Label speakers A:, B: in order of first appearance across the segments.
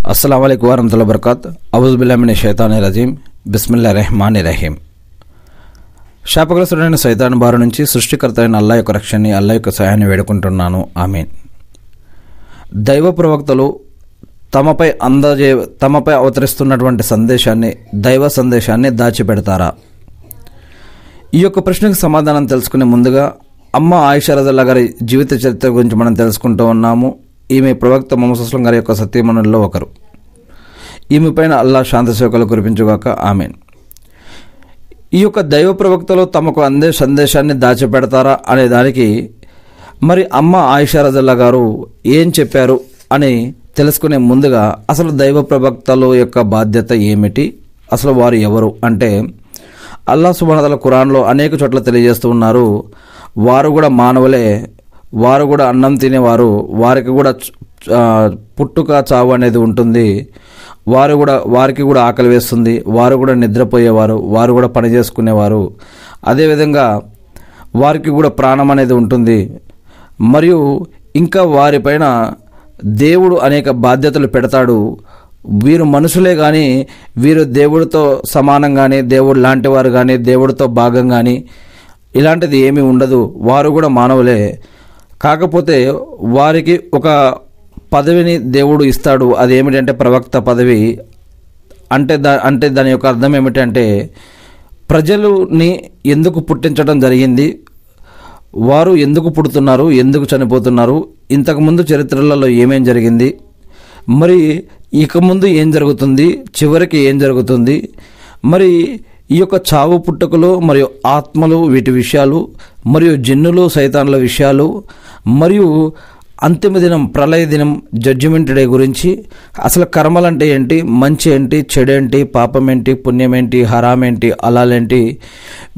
A: अस्सलाम वालेकुम वरहमतुल्लाहि वबरकातुहू औज़ुबिल्लाहि मिनश शैతానిర్ రజీమ్ బిస్మిల్లాహిర్ రహమానిర్ రహీం। శాపగ్రస్తుడైన సైతాన్ బారి నుంచి సృష్టికర్త అయిన అల్లాహ్ యొక్క రక్షణని, అల్లాహ్ యొక్క సహాయాన్ని వేడుకుంటున్నాను, ఆమీన్। దైవ ప్రవక్తలు తమపై అవతరిస్తున్నటువంటి దైవ సందేశాన్ని దాచిపెడతారా? ఈ యొక్క ప్రశ్నకు సమాధానం తెలుసుకునే ముందుగా అమ్మ ఆయిషా రజల్లాహు గారి జీవిత చరిత్ర గురించి మనం తెలుసుకుంటూ ఉన్నాము। ఈమె ప్రవక్త ముహమ్మద్ సల్లల్లాహు అలైహి వసల్లం గారి యొక్క సత్యమణుల్లో ఒకరు। ఈమె పైన అల్లాహ్ శాంతి సేవకులు కురిపించుగాక, ఆమీన్। ఈ యొక్క దైవ ప్రవక్తలు తమకు అందే సందేశాన్ని దాచిపెడతారా అనే దానికి మరి అమ్మ ఆయిషా రజల్లాహు గారు ఏం చెప్పారు అని తెలుసుకునే ముందుగా అసలు దైవ ప్రవక్తల యొక్క బాధ్యత ఏమిటి, అసలు వారు ఎవరు అంటే అల్లాహ్ సుబ్హానహు వ తఆలా ఖురాన్లో అనేక చోట్ల తెలియజేస్తూ ఉన్నారు। వారు కూడా మానవులే, వారు కూడా అన్నం తినేవారు, వారికి కూడా పుట్టుక చావు అనేది ఉంటుంది, వారికి కూడా ఆకలి వేస్తుంది, వారు కూడా నిద్రపోయేవారు, వారు కూడా పని చేసుకునేవారు, అదేవిధంగా వారికి కూడా ప్రాణం అనేది ఉంటుంది। మరియు ఇంకా వారిపైన దేవుడు అనేక బాధ్యతలు పెడతాడు। వీరు మనుషులే కానీ వీరు దేవుడితో సమానం కానీ, దేవుడు లాంటి వారు కానీ, దేవుడితో భాగం కానీ ఇలాంటిది ఏమీ ఉండదు, వారు కూడా మానవులే। కాకపోతే వారికి ఒక పదవిని దేవుడు ఇస్తాడు, అదేమిటంటే ప్రవక్త పదవి। అంటే దాని యొక్క అర్థం ఏమిటంటే ప్రజలని ఎందుకు పుట్టించడం జరిగింది, వారు ఎందుకు పుడుతున్నారు, ఎందుకు చనిపోతున్నారు, ఇంతకుముందు చరిత్రలలో ఏమేం జరిగింది, మరి ఇక ముందు ఏం జరుగుతుంది, చివరికి ఏం జరుగుతుంది, మరి ఈ యొక్క చావు పుట్టుకలు మరియు ఆత్మలు వీటి విషయాలు, మరియు జిన్నులు సైతాన్ల విషయాలు, మరియు అంతిమ దినం ప్రళయ దినం జడ్జిమెంట్ డే గురించి, అసలు కర్మలంటే ఏంటి, మంచి ఏంటి, చెడేంటి, పాపం ఏంటి, పుణ్యం ఏంటి, హరాం ఏంటి, అలాలేంటి,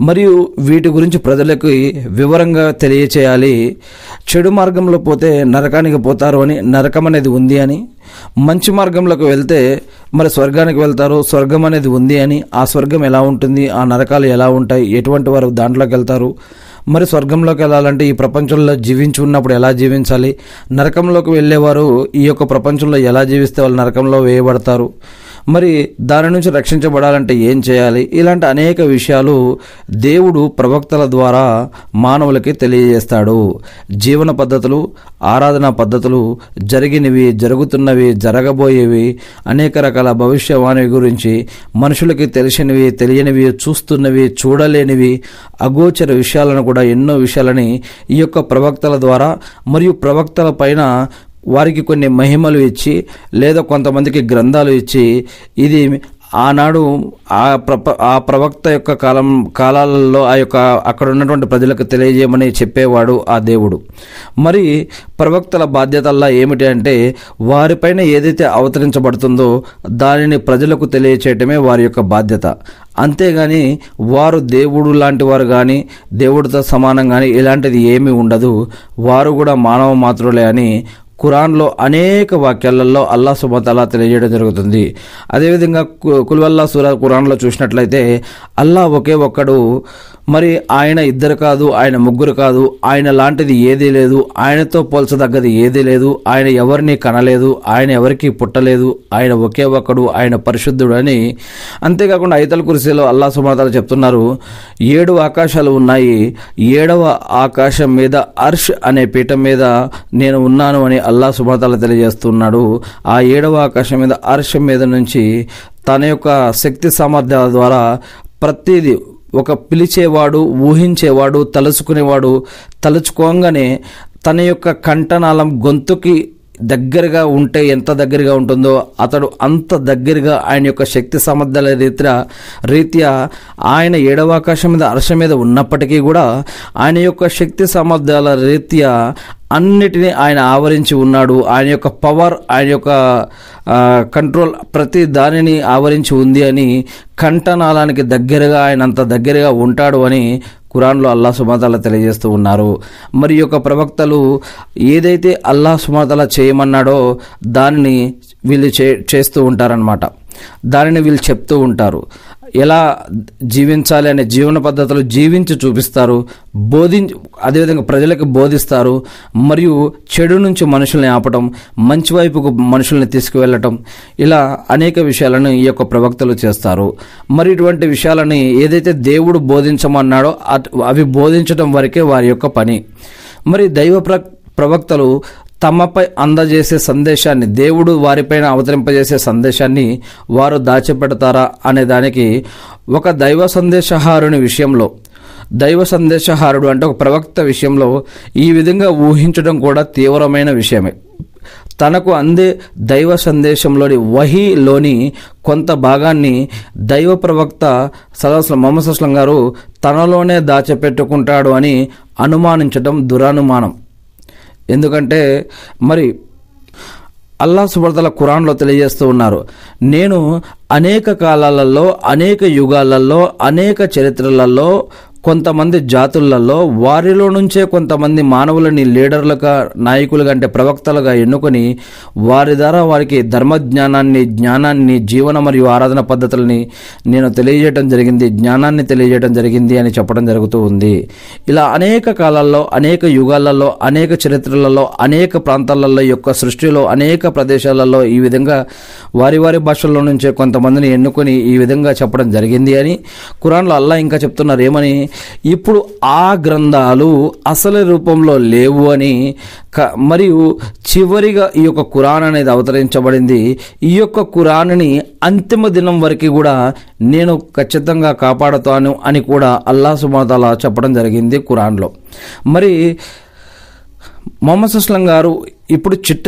A: మరియు వీటి గురించి ప్రజలకు వివరంగా తెలియచేయాలి। చెడు మార్గంలో పోతే నరకానికి పోతారు అని, నరకం అనేది ఉంది అని, మంచి మార్గంలోకి వెళ్తే మరి స్వర్గానికి వెళ్తారు, స్వర్గం అనేది ఉంది అని, ఆ స్వర్గం ఎలా ఉంటుంది, ఆ నరకాలు ఎలా ఉంటాయి, ఎటువంటి వారు దాంట్లోకి వెళ్తారు, మరి స్వర్గంలోకి వెళ్ళాలంటే ఈ ప్రపంచంలో జీవించి ఉన్నప్పుడు ఎలా జీవించాలి, నరకంలోకి వెళ్ళేవారు ఈ యొక్క ప్రపంచంలో ఎలా జీవిస్తే వాళ్ళు నరకంలో వేయబడతారు, మరి దాని నుంచి రక్షించబడాలంటే ఏం చేయాలి, ఇలాంటి అనేక విషయాలు దేవుడు ప్రవక్తల ద్వారా మానవులకి తెలియజేస్తాడు। జీవన పద్ధతులు, ఆరాధనా పద్ధతులు, జరిగినవి, జరుగుతున్నవి, జరగబోయేవి, అనేక రకాల భవిష్యవాణి గురించి, మనుషులకి తెలిసినవి, తెలియనివి, చూస్తున్నవి, చూడలేనివి, అగోచర విషయాలను కూడా ఎన్నో విషయాలని ఈ యొక్క ప్రవక్తల ద్వారా మరియు ప్రవక్తల పైన వారికి కొన్ని మహిమలు ఇచ్చి లేదా కొంతమందికి గ్రంథాలు ఇచ్చి ఇది ఆనాడు ఆ ప్రవక్త యొక్క కాలాలలో అక్కడ ఉన్నటువంటి ప్రజలకు తెలియజేయమని చెప్పేవాడు ఆ దేవుడు। మరి ప్రవక్తల బాధ్యతల్లా ఏమిటి అంటే వారిపైన ఏదైతే అవతరించబడుతుందో దానిని ప్రజలకు తెలియచేయటమే వారి యొక్క బాధ్యత। అంతేగాని వారు దేవుడు లాంటి వారు కానీ, దేవుడితో సమానం కానీ ఇలాంటిది ఏమీ ఉండదు, వారు కూడా మానవ మాత్రులే అని ఖురాన్లో అనేక వాక్యాలలో అల్లాహ్ సుబ్హానహు వ తఆలా తెలియజేయడం జరుగుతుంది। అదేవిధంగా కుల్ హువల్లాహ్ సూరా ఖురాన్లో చూసినట్లయితే అల్లాహ్ ఒకే ఒక్కడు, మరి ఆయన ఇద్దరు కాదు, ఆయన ముగ్గురు కాదు, ఆయన లాంటిది ఏదీ లేదు, ఆయనతో పోల్చదగ్గది ఏదీ లేదు, ఆయన ఎవరిని కనలేదు, ఆయన ఎవరికి పుట్టలేదు, ఆయన ఒకే ఒక్కడు, ఆయన పరిశుద్ధుడు అని। అంతేకాకుండా ఆయతుల్ కుర్సీలో అల్లాహ్ సుబ్హానహు వ తఆలా చెప్తున్నారు, 7 ఆకాశాలు ఉన్నాయి, 7వ ఆకాశం మీద అర్ష్ అనే పీఠం మీద నేను ఉన్నాను అని అల్లాహ్ సుబ్హానహు వ తఆలా తెలియజేస్తున్నాడు। ఆ 7వ ఆకాశం మీద అర్ష్ మీద నుంచి తన యొక్క శక్తి సామర్థ్యాల ద్వారా ప్రతిదీ ఒక పిలిచేవాడు, ఊహించేవాడు, తలుచుకునేవాడు, తలుచుకోగానే తన యొక్క కంఠనాళం గొంతుకి దగ్గరగా ఉంటే ఎంత దగ్గరగా ఉంటుందో అతడు అంత దగ్గరగా ఆయన యొక్క శక్తి సామర్థ్యాల రీత్యా ఆయన 7వ ఆకాశం మీద అర్ష మీద ఉన్నప్పటికీ కూడా ఆయన యొక్క శక్తి సామర్థ్యాల రీత్యా అన్నిటినీ ఆయన ఆవరించి ఉన్నాడు। ఆయన యొక్క పవర్, ఆయన యొక్క కంట్రోల్ ప్రతి దానిని ఆవరించి ఉంది అని, కంఠనాళానికి దగ్గరగా ఆయన అంత దగ్గరగా ఉంటాడు అని ఖురాన్లో అల్లాహ్ సుబ్హానహు వ తఆలా తెలియజేస్తూ ఉన్నారు। మరి యొక్క ప్రవక్తలు ఏదైతే అల్లాహ్ సుబ్హానహు వ తఆలా చేయమన్నాడో దానిని వీళ్ళు చేస్తూ ఉంటారనమాట। దానిని వీళ్ళు చెప్తూ ఉంటారు. ఎలా జీవించాలి అనే జీవన పద్ధతులు జీవించి చూపిస్తారు, అదేవిధంగా ప్రజలకు బోధిస్తారు. మరియు చెడు నుంచి మనుషుల్ని ఆపటం, మంచి వైపుకు మనుషుల్ని తీసుకువెళ్ళటం, ఇలా అనేక విషయాలను ఈ యొక్క ప్రవక్తలు చేస్తారు. మరి ఇటువంటి విషయాలని ఏదైతే దేవుడు బోధించమన్నాడో అవి బోధించడం వరకే వారి యొక్క పని. మరి దైవ ప్రవక్తలు తమపై అందజేసే సందేశాన్ని, దేవుడు వారిపైన అవతరింపజేసే సందేశాన్ని వారు దాచిపెడతారా అనే దానికి ఒక దైవ సందేశహారుని విషయంలో, దైవ సందేశహారుడు అంటే ఒక ప్రవక్త విషయంలో ఈ విధంగా ఊహించడం కూడా తీవ్రమైన విషయమే. తనకు అందే దైవ సందేశంలోని వహీలోని కొంత భాగాన్ని దైవ ప్రవక్త ముహమ్మద్ సల్లల్లాహు గారు తనలోనే దాచిపెట్టుకుంటాడు అని అనుమానించడం దురనుమానం. ఎందుకంటే మరి అల్లాహ్ సుబ్హానహు వ తఆలా ఖురాన్లో తెలియజేస్తూ ఉన్నారు, నేను అనేక కాలాలలో, అనేక యుగాలలో, అనేక చరిత్రలలో, కొంతమంది జాతులలో వారిలో నుంచే కొంతమంది మానవులని లీడర్లుగా, నాయకులుగా అంటే ప్రవక్తలుగా ఎన్నుకొని వారి ద్వారా వారికి జ్ఞానాన్ని, జీవన మరియు ఆరాధన పద్ధతులని నేను తెలియజేయడం జరిగింది, జ్ఞానాన్ని తెలియజేయడం జరిగింది అని చెప్పడం జరుగుతూ ఉంది. ఇలా అనేక కాలాల్లో, అనేక యుగాలలో, అనేక చరిత్రలలో, అనేక ప్రాంతాలలో యొక్క సృష్టిలో అనేక ప్రదేశాలలో ఈ విధంగా వారి వారి భాషల్లో నుంచే కొంతమందిని ఎన్నుకొని ఈ విధంగా చెప్పడం జరిగింది అని ఖురాన్లో అల్లాహ్ ఇంకా చెప్తున్నారు. ఏమని? ఇప్పుడు ఆ గ్రంథాలు అసలు రూపంలో లేవు అని, మరియు చివరిగా ఈ యొక్క ఖురాన్ అనేది అవతరించబడింది. ఈ యొక్క ఖురాన్ని అంతిమ దినం వరకు కూడా నేను ఖచ్చితంగా కాపాడుతాను అని కూడా అల్లాహ్ సుబ్హానహు వ తఆలా చెప్పడం జరిగింది ఖురాన్లో. మరి ముహమ్మద్ సల్లల్లాహు గారు ఇప్పుడు చిట్ట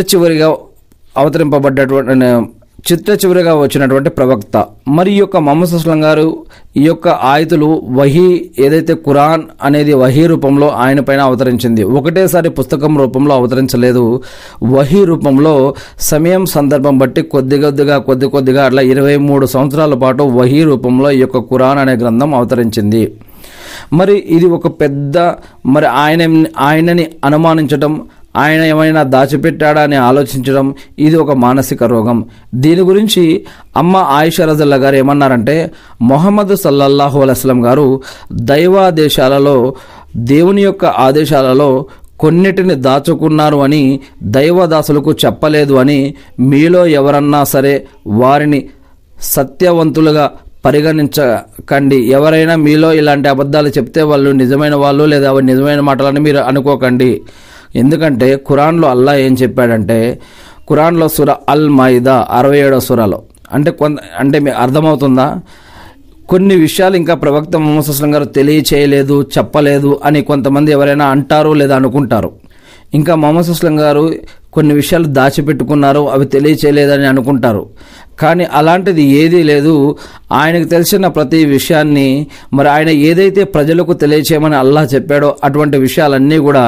A: చివరిగా వచ్చినటువంటి ప్రవక్త. మరి ఈ యొక్క ముహమ్మద్ సల్లల్లాహు గారు ఈ యొక్క ఆయతులు వహీ, ఏదైతే ఖురాన్ అనేది వహీ రూపంలో ఆయన పైన అవతరించింది, ఒకటేసారి పుస్తకం రూపంలో అవతరించలేదు. వహీ రూపంలో సమయం సందర్భం బట్టి కొద్ది కొద్దిగా అట్లా 23 సంవత్సరాల పాటు వహీ రూపంలో ఈ యొక్క ఖురాన్ అనే గ్రంథం అవతరించింది. మరి ఇది ఒక పెద్ద, మరి ఆయనని అనుమానించడం, ఆయన ఏమైనా దాచిపెట్టాడా అని ఆలోచించడం, ఇది ఒక మానసిక రోగం. దీని గురించి అమ్మ ఆయిషా రజల్లాహు గారు ఏమన్నారంటే, ముహమ్మద్ సల్లల్లాహు అలైహి వసల్లం గారు దైవాదేశాలలో, దేవుని యొక్క ఆదేశాలలో కొన్నిటిని దాచుకున్నారు అని దైవదాసులకు చెప్పలేదు అని, మీలో ఎవరన్నా సరే వారిని సత్యవంతులుగా పరిగణించకండి. ఎవరైనా మీలో ఇలాంటి అబద్ధాలు చెప్తే వాళ్ళు నిజమైన వాళ్ళు లేదా అవి నిజమైన మాటలని మీరు అనుకోకండి. ఎందుకంటే ఖురాన్లో అల్లాహ్ ఏం చెప్పాడంటే, ఖురాన్లో సూర అల్ మాయిదా 67వ సూరాలో, అంటే మీకు అర్థమవుతుందా? కొన్ని విషయాలు ఇంకా ప్రవక్త ముహమ్మద్ సల్లల్లాహు గారు తెలియచేయలేదు, చెప్పలేదు అని కొంతమంది ఎవరైనా అంటారు లేదా అనుకుంటారు. ఇంకా ముహమ్మద్ సల్లల్లాహు గారు కొన్ని విషయాలు దాచిపెట్టుకున్నారు, అవి తెలియచేయలేదని అనుకుంటారు. కానీ అలాంటిది ఏదీ లేదు. ఆయనకు తెలిసిన ప్రతి విషయాన్ని, మరి ఆయన ఏదైతే ప్రజలకు తెలియచేయమని అల్లాహ్ చెప్పాడో అటువంటి విషయాలన్నీ కూడా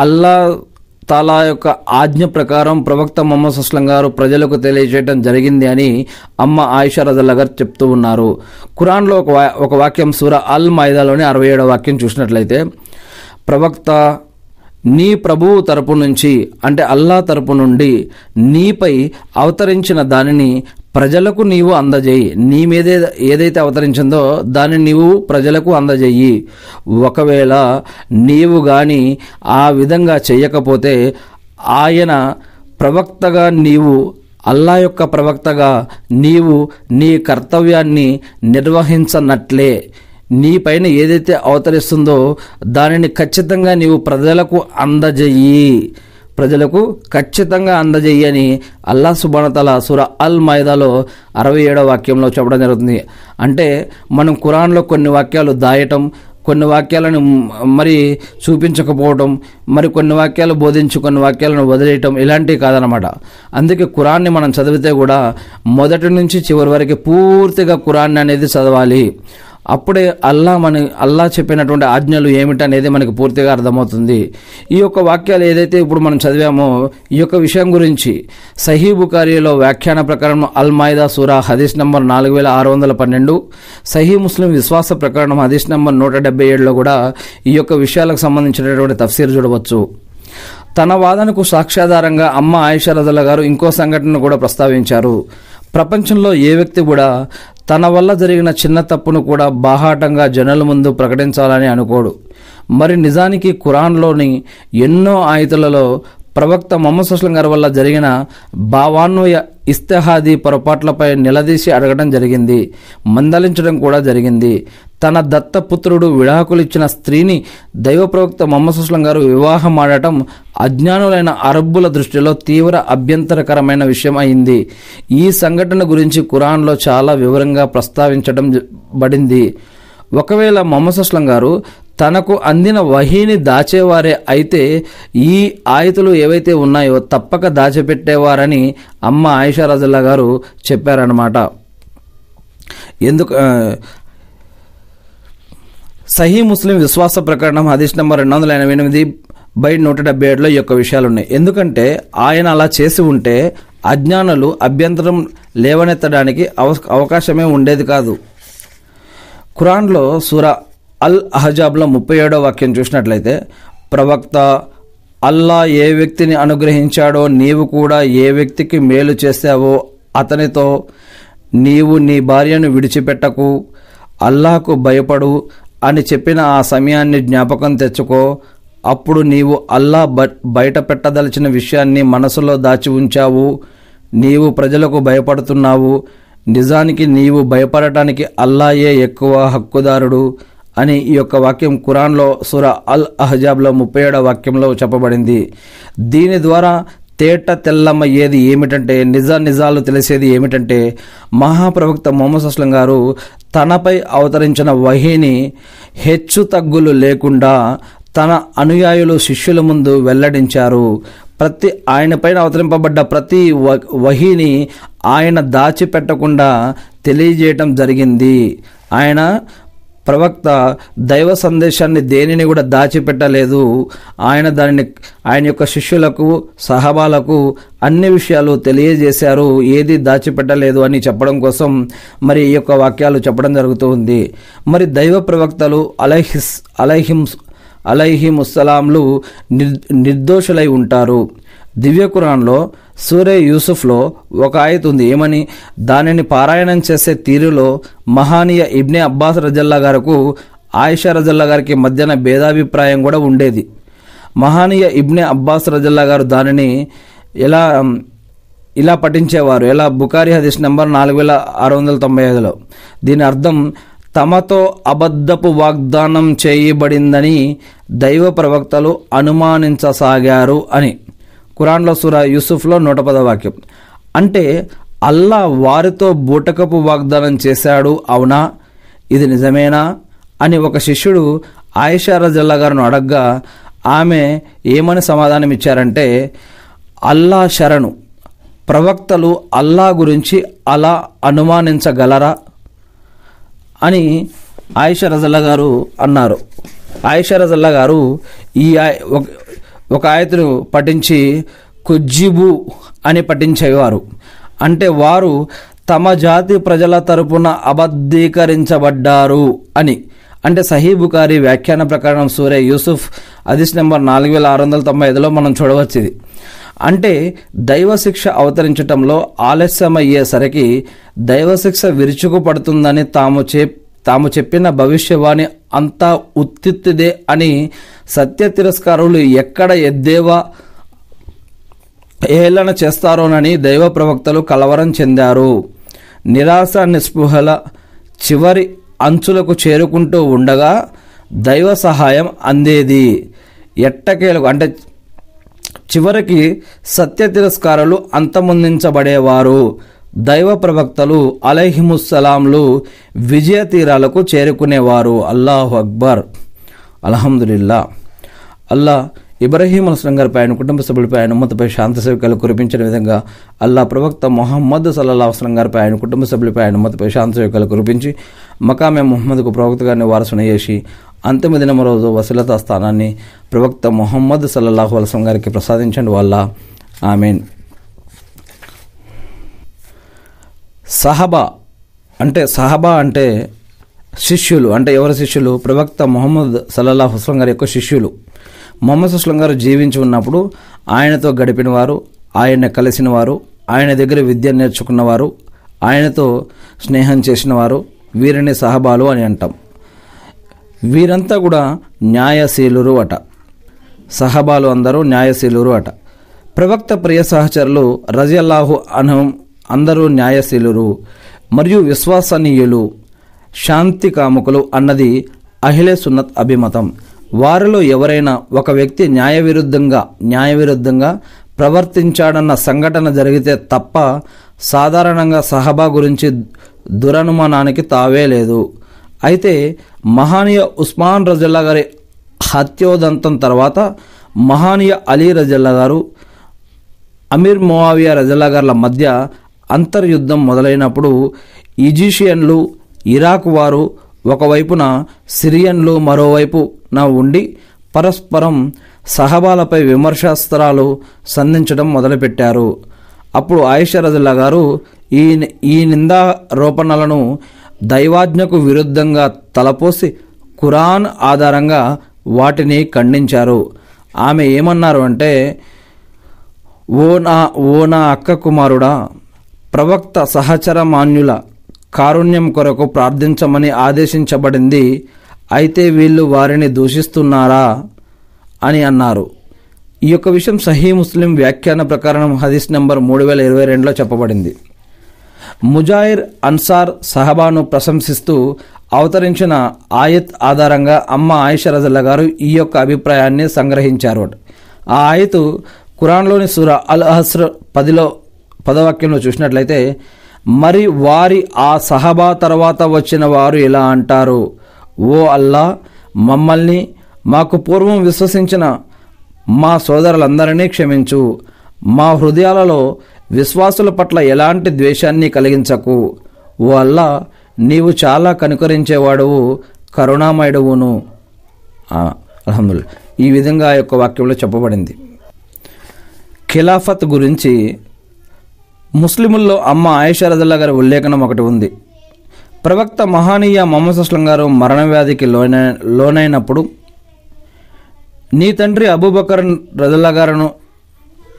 A: అల్లాహ్ తాలా యొక్క ఆజ్ఞ ప్రకారం ప్రవక్త ముహమ్మద్ సల్లల్లాహు గారు ప్రజలకు తెలియజేయడం జరిగింది అని అమ్మ ఆయిషా రజల్లాహు గారు చెప్తూ ఉన్నారు. ఖురాన్లో ఒక వాక్యం సూర అల్ మాయిదాలోని 67వ వాక్యం చూసినట్లయితే, ప్రవక్త నీ ప్రభువు తరపు నుంచి, అంటే అల్లాహ్ తరపు నుండి నీపై అవతరించిన దానిని ప్రజలకు నీవు అందజేయి. నీ మీద ఏదైతే అవతరించిందో దాన్ని నీవు ప్రజలకు అందజేయి. ఒకవేళ నీవు కానీ ఆ విధంగా చేయకపోతే ఆయన ప్రవక్తగా నీవు, అల్లాహ్ యొక్క ప్రవక్తగా నీవు నీ కర్తవ్యాన్ని నిర్వహించనట్లే. నీ పైన ఏదైతే అవతరిస్తుందో దానిని ఖచ్చితంగా నీవు ప్రజలకు అందజేయి అని అల్లాహ్ సుబ్హానహు వ తఆలా సూర అల్ మాయిదాలో 67వ వాక్యంలో చెప్పడం జరుగుతుంది. అంటే మనం ఖురాన్లో కొన్ని వాక్యాలు దాయటం, కొన్ని వాక్యాలను మరి చూపించకపోవడం, మరి కొన్ని వాక్యాలు బోధించి కొన్ని వాక్యాలను వదిలేయటం ఇలాంటివి కాదనమాట. అందుకే ఖురాన్ని మనం చదివితే కూడా మొదటి నుంచి చివరి వరకు పూర్తిగా ఖురాన్ని అనేది చదవాలి. అప్పుడే అల్లాహ్ చెప్పినటువంటి ఆజ్ఞలు ఏమిటనేది మనకు పూర్తిగా అర్థమవుతుంది. ఈ యొక్క వాక్యాలు ఏదైతే ఇప్పుడు మనం చదివామో ఈ యొక్క విషయం గురించి సహీ బుఖారీలో వ్యాఖ్యాన ప్రకారం అల్ మాయిదా సూరా హదీస్ నంబర్ 4612, సహీ ముస్లిం విశ్వాస ప్రకరణం హదీస్ నంబర్ 177లో కూడా ఈ యొక్క విషయాలకు సంబంధించినటువంటి తఫ్సీర్ చూడవచ్చు. తన వాదనకు సాక్ష్యాధారంగా అమ్మ ఆయిషా రజల్లాహు గారు ఇంకో సంఘటనను కూడా ప్రస్తావించారు. ప్రపంచంలో ఏ వ్యక్తి కూడా తన వల్ల జరిగిన చిన్న తప్పును కూడా బాహాటంగా జనుల ముందు ప్రకటించాలని అనుకోడు. మరి నిజానికి ఖురాన్లోని ఎన్నో ఆయతులలో ప్రవక్త ముహమ్మద్ సల్లల్లాహు గారి వల్ల జరిగిన భావాన్వయ ఇస్తిహాదీ పొరపాట్లపై నిలదీసి అడగడం జరిగింది, మందలించడం కూడా జరిగింది. తన దత్తపుత్రుడు విడాకులిచ్చిన స్త్రీని దైవ ప్రవక్త ముహమ్మద్ సల్లల్లాహు గారు వివాహం ఆడటం అజ్ఞానులైన అరబ్బుల దృష్టిలో తీవ్ర అభ్యంతరకరమైన విషయం అయింది. ఈ సంఘటన గురించి ఖురాన్లో చాలా వివరంగా ప్రస్తావించడం పడింది. ఒకవేళ ముహమ్మద్ సల్లల్లాహు గారు తనకు అందిన వహీని దాచేవారే అయితే ఈ ఆయతులు ఏవైతే ఉన్నాయో తప్పక దాచిపెట్టేవారని అమ్మ ఆయిషా రజల్లాహు గారు చెప్పారన్నమాట. సహీ ముస్లిం విశ్వాస ప్రకరణం హదీస్ నంబర్ 288/177లో ఈ యొక్క విషయాలు ఉన్నాయి. ఎందుకంటే ఆయన అలా చేసి ఉంటే అజ్ఞానులు అభ్యంతరం లేవనెత్తడానికి అవకాశమే ఉండేది కాదు. ఖురాన్లో సూరా అల్ అహజాబ్లో 37వ వాక్యం చూసినట్లయితే, ప్రవక్త, అల్లా ఏ వ్యక్తిని అనుగ్రహించాడో నీవు కూడా ఏ వ్యక్తికి మేలు చేశావో అతనితో నీవు నీ భార్యను విడిచిపెట్టకు, అల్లాహకు భయపడు అని చెప్పిన ఆ సమయాన్ని జ్ఞాపకం తెచ్చుకో. అప్పుడు నీవు అల్లా బయట పెట్టదలిచిన విషయాన్ని మనసులో దాచి ఉంచావు. నీవు ప్రజలకు భయపడుతున్నావు. నిజానికి నీవు భయపడటానికి అల్లాయే ఎక్కువ హక్కుదారుడు అని ఈ యొక్క వాక్యం ఖురాన్లో సూరా అల్ అహజాబ్లో 37వ వాక్యంలో చెప్పబడింది. దీని ద్వారా తేట తెల్లమయ్యేది ఏమిటంటే, నిజాలు తెలిసేది ఏమిటంటే, మహాప్రవక్త ముహమ్మద్ సల్లల్లాహు గారు తనపై అవతరించిన వహీని హెచ్చు తగ్గులు లేకుండా తన అనుయాయులు శిష్యుల ముందు వెల్లడించారు. ఆయనపైన అవతరింపబడ్డ ప్రతి వహీని ఆయన దాచిపెట్టకుండా తెలియజేయటం జరిగింది. ఆయన ప్రవక్త దైవ సందేశాన్ని దేనిని కూడా దాచిపెట్టలేదు. ఆయన యొక్క శిష్యులకు, సహబాలకు అన్ని విషయాలు తెలియజేశారు, ఏది దాచిపెట్టలేదు అని చెప్పడం కోసం మరి ఈ యొక్క వాక్యాలు చెప్పడం జరుగుతూ ఉంది. మరి దైవ ప్రవక్తలు అలైహిముస్సలాంలు నిర్దోషులై ఉంటారు. దివ్య ఖురాన్లో సూరే యూసుఫ్లో ఒక ఆయత్ ఉంది. ఏమని? దానిని పారాయణం చేసే తీరులో మహానీయ ఇబ్నే అబ్బాస్ రజల్లాహు గారికి ఆయిషా రజల్లాహు గారికి మధ్యన భేదాభిప్రాయం కూడా ఉండేది. మహానీయ ఇబ్నే అబ్బాస్ రజల్లాహు గారు దానిని ఇలా పఠించేవారు. బుఖారీ హదీస్ నంబర్ 4695లో. దీని అర్థం, తమతో అబద్ధపు వాగ్దానం చేయబడిందని దైవ ప్రవక్తలు అనుమానించసాగారు అని. ఖురాన్లో సూరా యూసుఫ్లో 110వ వాక్యం. అంటే అల్లా వారితో బూటకపు వాగ్దానం చేశాడు, అవునా, ఇది నిజమేనా అని ఒక శిష్యుడు ఆయిషా రజల్లాహు గారిని అడగ్గా ఆమె ఏమని సమాధానం ఇచ్చారంటే, అల్లా శరణు, ప్రవక్తలు అల్లా గురించి అలా అనుమానించగలరా అని ఆయిషా రజల్లాహు గారు అన్నారు. ఆయిషా రజల్లాహు గారు ఒక ఆయతను పఠించి కుజ్జిబు అని పఠించేవారు. అంటే వారు తమ జాతి ప్రజల తరపున అబద్ధీకరించబడ్డారు అని. అంటే సహీ బుఖారీ వ్యాఖ్యాన ప్రకారం సూరే యూసుఫ్ హదీస్ నెంబర్ 4695లో మనం చూడవచ్చు ఇది. అంటే దైవశిక్ష అవతరించటంలో ఆలస్యమయ్యేసరికి దైవశిక్ష విరుచుకుపడుతుందని తాము చెప్పిన భవిష్యవాణి అంతా ఉత్తిదే అని సత్య తిరస్కారులు ఎక్కడ ఎద్దేవా ఏలన చేస్తారోనని దైవ ప్రవక్తలు కలవరం చెందారు. నిరాశ నిస్పృహల చివరి అంచులకు చేరుకుంటూ ఉండగా దైవ సహాయం అందేది. ఎట్టకేలకు అంటే చివరికి సత్య తిరస్కారులు అంతమొందించబడేవారు. దైవ ప్రవక్తలు అలైహిముస్సలాంలు విజయ తీరాలకు చేరుకునేవారు. అల్లాహు అక్బర్, అల్హమ్దులిల్లా. అల్లా ఇబ్రాహీం అలైహిస్సలాం గారిపై, ఆయన కుటుంబ సభ్యులపై, ఆయన ఉమ్మతపై శాంతి సేవకాలు కురిపించిన విధంగా అల్లా ప్రవక్త ముహమ్మద్ సల్లల్లాహు అలైహి వసల్లం గారిపై, ఆయన కుటుంబ సభ్యులపై, ఆయన ఉమ్మతపై శాంతి సేవకాలు కురిపించి మకామే ముహమ్మద్కు ప్రవక్త గారిని వారసున చేసి అంతిమ దినం రోజు వసీలతా స్థానాన్ని ప్రవక్త ముహమ్మద్ సల్లల్లాహు అలైహి వసల్లం గారికి ప్రసాదించండి వల్ల ఆమీన్. సహబా అంటే శిష్యులు. అంటే ఎవరి శిష్యులు? ప్రవక్త ముహమ్మద్ సల్లల్లాహు అలైహి వసల్లం గారి యొక్క శిష్యులు. ముహమ్మద్ సల్లల్లాహు అలైహి వసల్లం గారు జీవించి ఉన్నప్పుడు ఆయనతో గడిపిన వారు, ఆయన కలిసిన వారు, ఆయన దగ్గర విద్య నేర్చుకున్నవారు, ఆయనతో స్నేహం చేసిన వారు, వీరిని సహబాలు అని అంటాం. వీరంతా కూడా న్యాయశీలురు అట. సహబాలు అందరూ న్యాయశీలురు అట. ప్రవక్త ప్రియ సహచరులు రజియల్లాహు అన్హుం అందరూ న్యాయశీలురు మరియు విశ్వసనీయులు, శాంతి కాముకులు అన్నది అహ్లే సున్నత్ అభిమతం. వారిలో ఎవరైనా ఒక వ్యక్తి న్యాయవిరుద్ధంగా ప్రవర్తించాడన్న సంఘటన జరిగితే తప్ప సాధారణంగా సహబా గురించి దురనుమానానికి తావే లేదు. అయితే మహానీయ ఉస్మాన్ రజల్లా గారి హత్యోదంతం తర్వాత మహానీయ అలీ రజల్లా గారు, అమీర్ ముఆవియా రజల్లా గారుల మధ్య అంతర్యుద్ధం మొదలైనప్పుడు ఈజిప్షియన్లు, ఇరాక్ వారు ఒకవైపున, సిరియన్లు మరోవైపున ఉండి పరస్పరం సహబాలపై విమర్శాస్త్రాలు సంధించడం మొదలుపెట్టారు. అప్పుడు ఆయిషా రజల్లా గారు ఈ నిందారోపణలను దైవాజ్ఞకు విరుద్ధంగా తలపోసి ఖురాన్ ఆధారంగా వాటిని ఖండించారు. ఆమె ఏమన్నారు అంటే, ఓ నా అక్క కుమారుడా, ప్రవక్త సహచర మాన్యుల కారుణ్యం కొరకు ప్రార్థించమని ఆదేశించబడింది, అయితే వీళ్ళు వారిని దూషిస్తున్నారా అని అన్నారు. ఈ యొక్క విషయం సహీ ముస్లిం వ్యాఖ్యాన ప్రకారం హదీస్ నంబర్ 3022లో చెప్పబడింది. ముజాహిర్ అన్సార్ సహబాను ప్రశంసిస్తూ అవతరించిన ఆయత్ ఆధారంగా అమ్మ ఆయిషా రజల్లా గారు ఈ యొక్క అభిప్రాయాన్ని సంగ్రహించారు. ఆ ఆయతు ఖురాన్లోని సూరా అల్ అహ్ర్ 10వ వాక్యంలో చూసినట్లయితే, మరి వారి ఆ సహబా తర్వాత వచ్చిన వారు ఇలా అంటారు, ఓ అల్లా, మమ్మల్ని మాకు పూర్వం విశ్వసించిన మా సోదరులందరినీ క్షమించు, మా హృదయాలలో విశ్వాసుల పట్ల ఎలాంటి ద్వేషాన్ని కలిగించకు, ఓ అల్లా, నీవు చాలా కనుకరించేవాడువు, కరుణామయుడువును. అల్హమ్దులిల్లాహ్. ఈ విధంగా ఆ యొక్క వాక్యంలో చెప్పబడింది. ఖిలాఫత్ గురించి ముస్లిముల్లో అమ్మ ఆయిషా రజల్లా గారి ఉల్లేఖనం ఒకటి ఉంది. ప్రవక్త మహానీయ ముహమ్మద్ అస్లం గారు మరణవ్యాధికి లోనైనప్పుడు, నీ తండ్రి అబూబకర్ రజల్లా గారును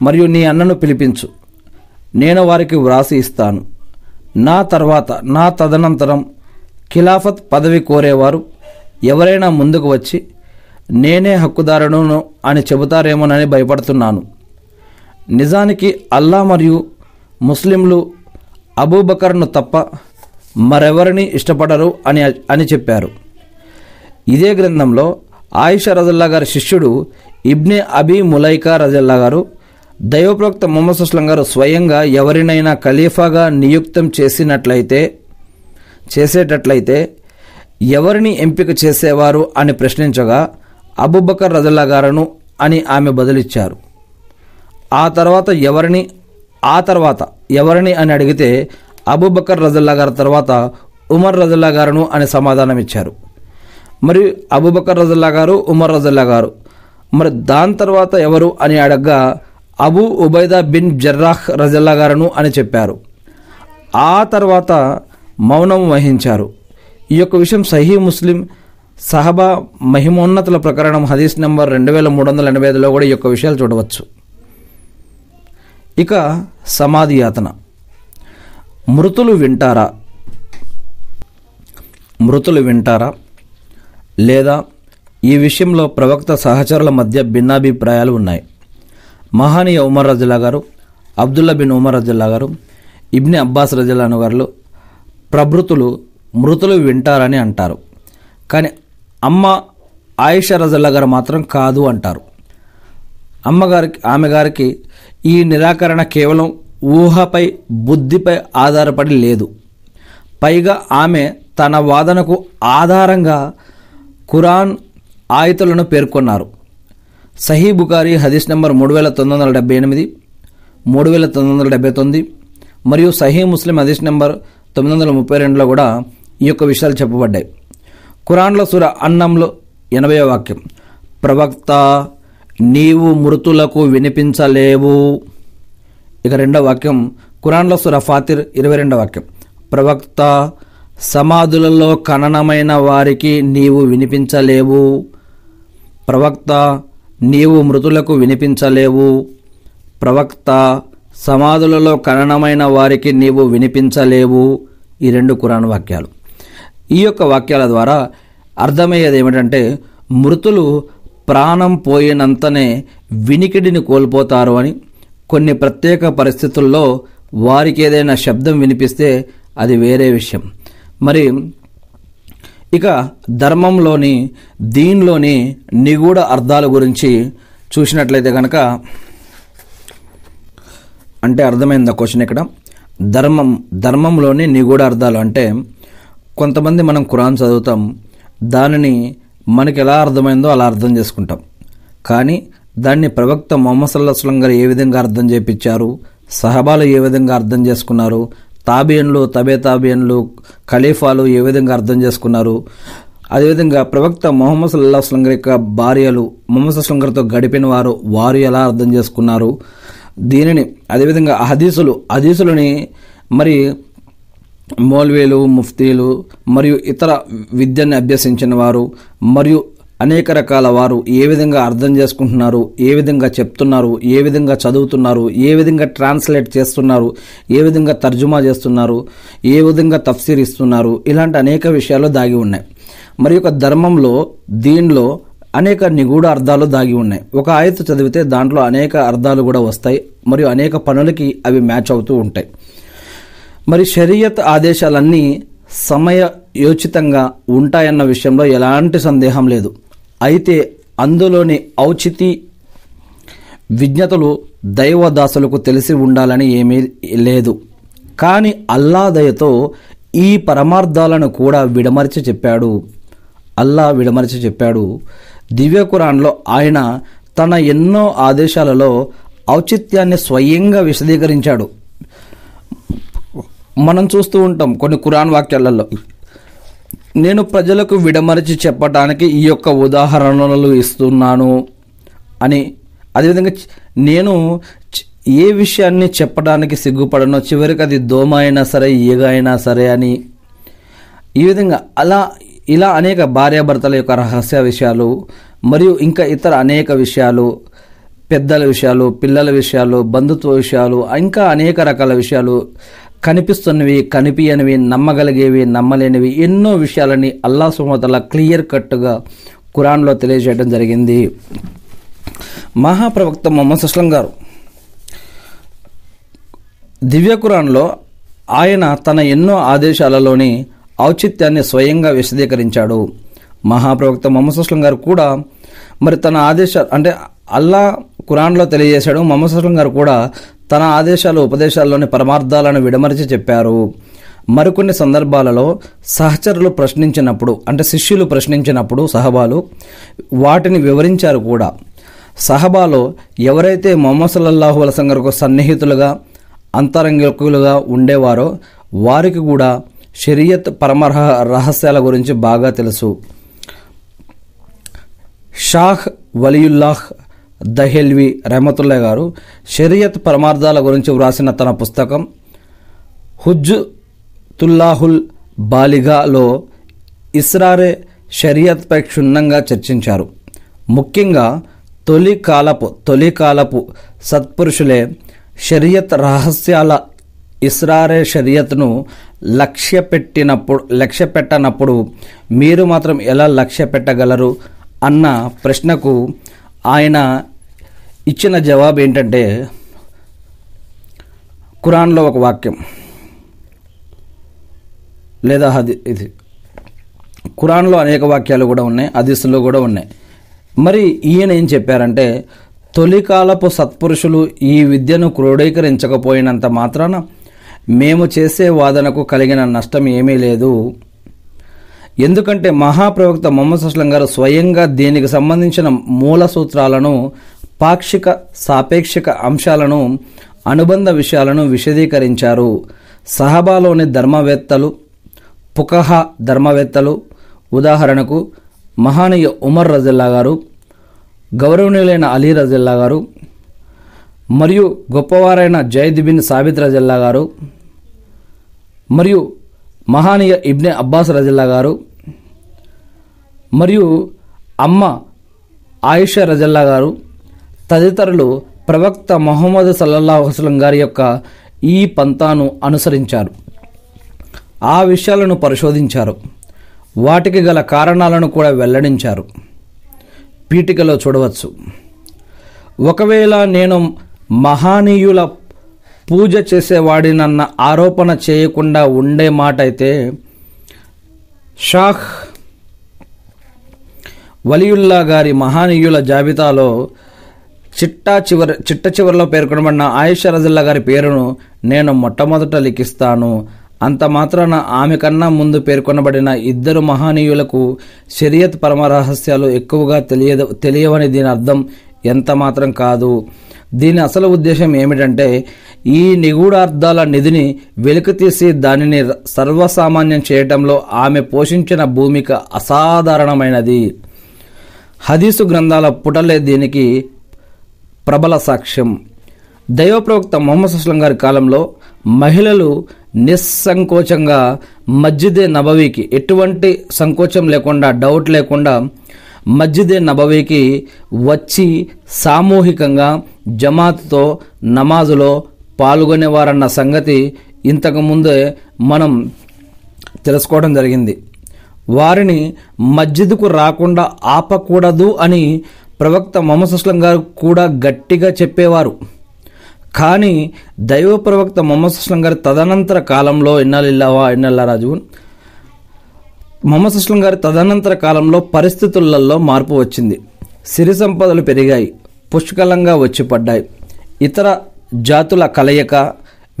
A: మరియు నీ అన్నను పిలిపించు, నేను వారికి వ్రాసి ఇస్తాను. నా తదనంతరం ఖిలాఫత్ పదవి కోరేవారు ఎవరైనా ముందుకు వచ్చి నేనే హక్కుదారును అని చెబుతారేమోనని భయపడుతున్నాను. నిజానికి అల్లా మరియు ముస్లింలు అబూబకర్ను తప్ప మరెవరిని ఇష్టపడరు అని చెప్పారు. ఇదే గ్రంథంలో ఆయిషా రజల్లా గారి శిష్యుడు ఇబ్నే అబీ ములైకా రజల్లా గారు, దైవప్రవక్త ముహమ్మద్ అస్లం గారు స్వయంగా ఎవరినైనా ఖలీఫాగా నియుక్తం చేసేటట్లయితే ఎవరిని ఎంపిక చేసేవారు అని ప్రశ్నించగా అబూబకర్ రజల్లా గారును అని ఆమె బదులిచ్చారు. ఆ తర్వాత ఎవరిని అని అడిగితే అబూబకర్ రజల్లా గారి తర్వాత ఉమర్ రజల్లా గారును అని సమాధానం ఇచ్చారు. మరి అబూబకర్ రజల్లా గారు, ఉమర్ రజల్లా గారు, మరి దాని తర్వాత ఎవరు అని అడగగా అబూ ఉబైదా బిన్ జర్రాహ్ రజల్లా గారును అని చెప్పారు. ఆ తర్వాత మౌనం వహించారు. ఈ యొక్క విషయం సహీ ముస్లిం సహబా మహిమోన్నతుల ప్రకరణం హదీస్ నంబర్ 2385లో కూడా ఈ యొక్క విషయాలు చూడవచ్చు. ఇక సమాధి యాతన. మృతులు వింటారా లేదా? ఈ విషయంలో ప్రవక్త సహచరుల మధ్య భిన్నాభిప్రాయాలు ఉన్నాయి. మహానీయ ఉమర్ రజల్లా గారు, అబ్దుల్లా బిన్ ఉమర్ రజల్లా గారు, ఇబ్నే అబ్బాస్ రజల్లా గారు మృతులు వింటారని అంటారు. కానీ అమ్మ ఆయిషా రజల్లా గారు మాత్రం కాదు అంటారు. ఆమె గారికి ఈ నిరాకరణ కేవలం ఊహపై, బుద్ధిపై ఆధారపడి లేదు. పైగా ఆమె తన వాదనకు ఆధారంగా ఖురాన్ ఆయతులను పేర్కొన్నారు. సహీ బుఖారీ హదీస్ నంబర్ 3978, 3979 మరియు సహీ ముస్లిం హదీస్ నంబర్ 932లో కూడా ఈ యొక్క విషయాలు చెప్పబడ్డాయి. ఖురాన్లో సూరా అన్నంలో 80వ వాక్యం, ప్రవక్త నీవు మృతులకు వినిపించలేవు. ఇక 2వ వాక్యం ఖురాన్లో సూరా ఫాతిర్ 22వ వాక్యం, ప్రవక్త సమాధులలో ఖననమైన వారికి నీవు వినిపించలేవు. ప్రవక్త నీవు మృతులకు వినిపించలేవు. ప్రవక్త సమాధులలో ఖననమైన వారికి నీవు వినిపించలేవు. ఈ 2 ఖురాన్ వాక్యాలు. ఈ యొక్క వాక్యాల ద్వారా అర్థమయ్యేది ఏమిటంటే, మృతులు ప్రాణం పోయినంతనే వినికిడిని కోల్పోతారు అని, కొన్ని ప్రత్యేక పరిస్థితుల్లో వారికి ఏదైనా శబ్దం వినిపిస్తే అది వేరే విషయం. మరి ఇక ధర్మంలోని దీనిలోని నిగూఢ అర్థాల గురించి చూసినట్లయితే కనుక, అంటే అర్థమైందా క్వశ్చన్ ఇక్కడ? ధర్మంలోని నిగూఢ అర్థాలు అంటే, కొంతమంది మనం ఖురాన్ చదువుతాం, దానిని మనకి ఎలా అర్థమైందో అలా అర్థం చేసుకుంటాం. కానీ దాన్ని ప్రవక్త ముహమ్మద్ సల్లల్లాహు అలైహి వసల్లం గారు ఏ విధంగా అర్థం చేయించారు, సహబాలు ఏ విధంగా అర్థం చేసుకున్నారు, తాబియన్లు, తాబియన్లు, ఖలీఫాలు ఏ విధంగా అర్థం చేసుకున్నారు, అదేవిధంగా ప్రవక్త ముహమ్మద్ సల్లల్లాహు అలైహి వసల్లం గారి యొక్క భార్యలు ముహమ్మద్ సల్లల్లాహు అలైహి వసల్లం గారితో గడిపిన వారు ఎలా అర్థం చేసుకున్నారు, దీనిని అదేవిధంగా హదీసులని మరి మౌల్వీలు, ముఫ్తీలు మరియు ఇతర విద్యను అభ్యసించిన వారు మరియు అనేక రకాల వారు ఏ విధంగా అర్థం చేసుకుంటున్నారు, ఏ విధంగా చెప్తున్నారు, ఏ విధంగా చదువుతున్నారు, ఏ విధంగా ట్రాన్స్లేట్ చేస్తున్నారు, ఏ విధంగా తర్జుమా చేస్తున్నారు, ఏ విధంగా తఫ్సీర్ ఇస్తున్నారు, ఇలాంటి అనేక విషయాలు దాగి ఉన్నాయి. మరి ఒక ధర్మంలో దీనిలో అనేక నిగూఢ అర్థాలు దాగి ఉన్నాయి. ఒక ఆయత్ చదివితే దాంట్లో అనేక అర్థాలు కూడా వస్తాయి మరియు అనేక పనులకి అవి మ్యాచ్ అవుతూ ఉంటాయి. మరి షరియత్ ఆదేశాలన్నీ సమయోచితంగా ఉంటాయన్న విషయంలో ఎలాంటి సందేహం లేదు. అయితే అందులోని ఔచితి విజ్ఞతలు దైవదాసులకు తెలిసి ఉండాలని ఏమీ లేదు. కానీ అల్లా దయతో ఈ పరమార్థాలను కూడా విడమర్చి చెప్పాడు. దివ్య ఖురాన్లో ఆయన తన ఎన్నో ఆదేశాలలో ఔచిత్యాన్ని స్వయంగా విశదీకరించాడు. మనం చూస్తూ ఉంటాం కొన్ని ఖురాన్ వాక్యాలలో, నేను ప్రజలకు విడమరిచి చెప్పటానికి ఈ యొక్క ఉదాహరణలు ఇస్తున్నాను అని, అదేవిధంగా నేను ఏ విషయాన్ని చెప్పడానికి సిగ్గుపడనో చివరికి అది దోమ అయినా సరే ఈగ అయినా సరే అని, ఈ విధంగా ఇలా అనేక భార్యాభర్తల యొక్క రహస్య విషయాలు మరియు ఇంకా ఇతర అనేక విషయాలు, పెద్దల విషయాలు, పిల్లల విషయాలు, బంధుత్వ విషయాలు, ఇంకా అనేక రకాల విషయాలు, కనిపిస్తున్నవి, కనిపించనివి, నమ్మగలిగేవి, నమ్మలేనివి, ఎన్నో విషయాలని అల్లాహ్ సుబ్హానహు వ తఆలా క్లియర్ కట్గా ఖురాన్లో తెలియజేయడం జరిగింది. మహాప్రవక్త ముహమ్మద్ సల్లల్లాహు అలైహి వసల్లం గారు దివ్య ఖురాన్లో ఆయన తన ఎన్నో ఆదేశాలలోని ఔచిత్యాన్ని స్వయంగా విశదీకరించాడు. మహాప్రవక్త ముహమ్మద్ సల్లల్లాహు అలైహి వసల్లం గారు కూడా మరి తన ఆదేశాలు అంటే అల్లా ఖురాన్లో తెలియజేశాడు, ముహమ్మద్ సల్లల్లాహు అలైహి వసల్లం గారు కూడా తన ఆదేశాలు ఉపదేశాల్లోని పరమార్థాలను విడమరిచి చెప్పారు. మరికొన్ని సందర్భాలలో సహచరులు ప్రశ్నించినప్పుడు, అంటే శిష్యులు ప్రశ్నించినప్పుడు సహబాలు వాటిని వివరించారు కూడా. సహబాలో ఎవరైతే ముహమ్మద్ సల్లల్లాహు అలైహి వసల్లం గారికి సన్నిహితులుగా, అంతరంగికులుగా ఉండేవారో వారికి కూడా షరియత్ పరమ రహస్యాల గురించి బాగా తెలుసు. షాహ్ వలియుల్లాహ్ దహెల్వి రహమతుల్లా గారు షరియత్ పరమార్థాల గురించి వ్రాసిన తన పుస్తకం హుజ్జతుల్లాహుల్ బాలిగాలో ఇస్రారే షరియత్పై క్షుణ్ణంగా చర్చించారు. ముఖ్యంగా తొలి కాలపు సత్పురుషులే షరియత్ రహస్యాల ఇస్రారే షరియత్ను లక్ష్య పెట్టనప్పుడు మీరు మాత్రం ఎలా లక్ష్య పెట్టగలరు అన్న ప్రశ్నకు ఆయన ఇచ్చిన జవాబు ఏంటంటే, ఖురాన్లో ఒక వాక్యం లేదా ఇది ఖురాన్లో అనేక వాక్యాలు కూడా ఉన్నాయి, హదీసులో కూడా ఉన్నాయి. మరి ఈయన ఏం చెప్పారంటే, తొలికాలపు సత్పురుషులు ఈ విద్యను క్రోడీకరించకపోయినంత మాత్రాన మేము చేసే వాదనకు కలిగిన నష్టం ఏమీ లేదు. ఎందుకంటే మహాప్రవక్త ముహమ్మద్ సల్లల్లాహు అలైహి వసల్లం గారు స్వయంగా దీనికి సంబంధించిన మూల సూత్రాలను, పాక్షిక సాపేక్షిక అంశాలను, అనుబంధ విషయాలను విశదీకరించారు. సహబాలోని ధర్మవేత్తలు, ఫుకహ ధర్మవేత్తలు, ఉదాహరణకు మహానీయ ఉమర్ రజల్లా గారు, గౌరవనీయులైన అలీ రజల్లా గారు మరియు గొప్పవారైన జైద్ బిన్ సాబిత్ రజల్లా గారు మరియు మహానీయ ఇబ్నే అబ్బాస్ రజల్లా గారు మరియు అమ్మ ఆయిషా రజల్లా గారు తదితరులు ప్రవక్త ముహమ్మద్ సల్లల్లాహు అలైహి వసల్లం గారి యొక్క ఈ పంతాను అనుసరించారు. ఆ విషయాలను పరిశోధించారు. వాటికి గల కారణాలను కూడా వెల్లడించారు. పీఠికలో చూడవచ్చు. ఒకవేళ నేను మహనీయుల పూజ చేసేవాడినన్న ఆరోపణ చేయకుండా ఉండే మాట అయితే షాహ్ వలియుల్లా గారి మహనీయుల జాబితాలో చిట్ట చివరిలో పేర్కొనబడిన ఆయిషా రజల్లా గారి పేరును నేను మొట్టమొదట లిఖిస్తాను. అంత మాత్రాన ఆమె కన్నా ముందు పేర్కొనబడిన ఇద్దరు మహనీయులకు షరియత్ పరమరహస్యాలు ఎక్కువగా తెలియవని దీని అర్థం ఎంత మాత్రం కాదు. దీని అసలు ఉద్దేశం ఏమిటంటే ఈ నిగూఢార్థాల నిధిని వెలికితీసి దానిని సర్వసామాన్యం చేయటంలో ఆమె పోషించిన భూమిక అసాధారణమైనది. హదీసు గ్రంథాల పుటలే దీనికి ప్రబల సాక్ష్యం. దైవ ప్రవక్త ముహమ్మద్ సల్లం గారి కాలంలో మహిళలు నిస్సంకోచంగా మస్జిదే నబవీకి ఎటువంటి సంకోచం లేకుండా, డౌట్ లేకుండా మస్జిదే నబవీకి వచ్చి సామూహికంగా జమాత్తో నమాజులో పాల్గొనేవారన్న సంగతి ఇంతకుముందే మనం తెలుసుకోవడం జరిగింది. వారిని మస్జిద్కు రాకుండా ఆపకూడదు అని ప్రవక్త ముహమ్మద్ సల్లం గారు కూడా గట్టిగా చెప్పేవారు. కానీ దైవ ప్రవక్త ముహమ్మద్ సల్లం గారి తదనంతర కాలంలో ముహమ్మద్ సల్లం గారి తదనంతర కాలంలో పరిస్థితులలో మార్పు వచ్చింది. సిరి సంపదలు పెరిగాయి, పుష్కలంగా వచ్చి పడ్డాయి. ఇతర జాతుల కలయిక,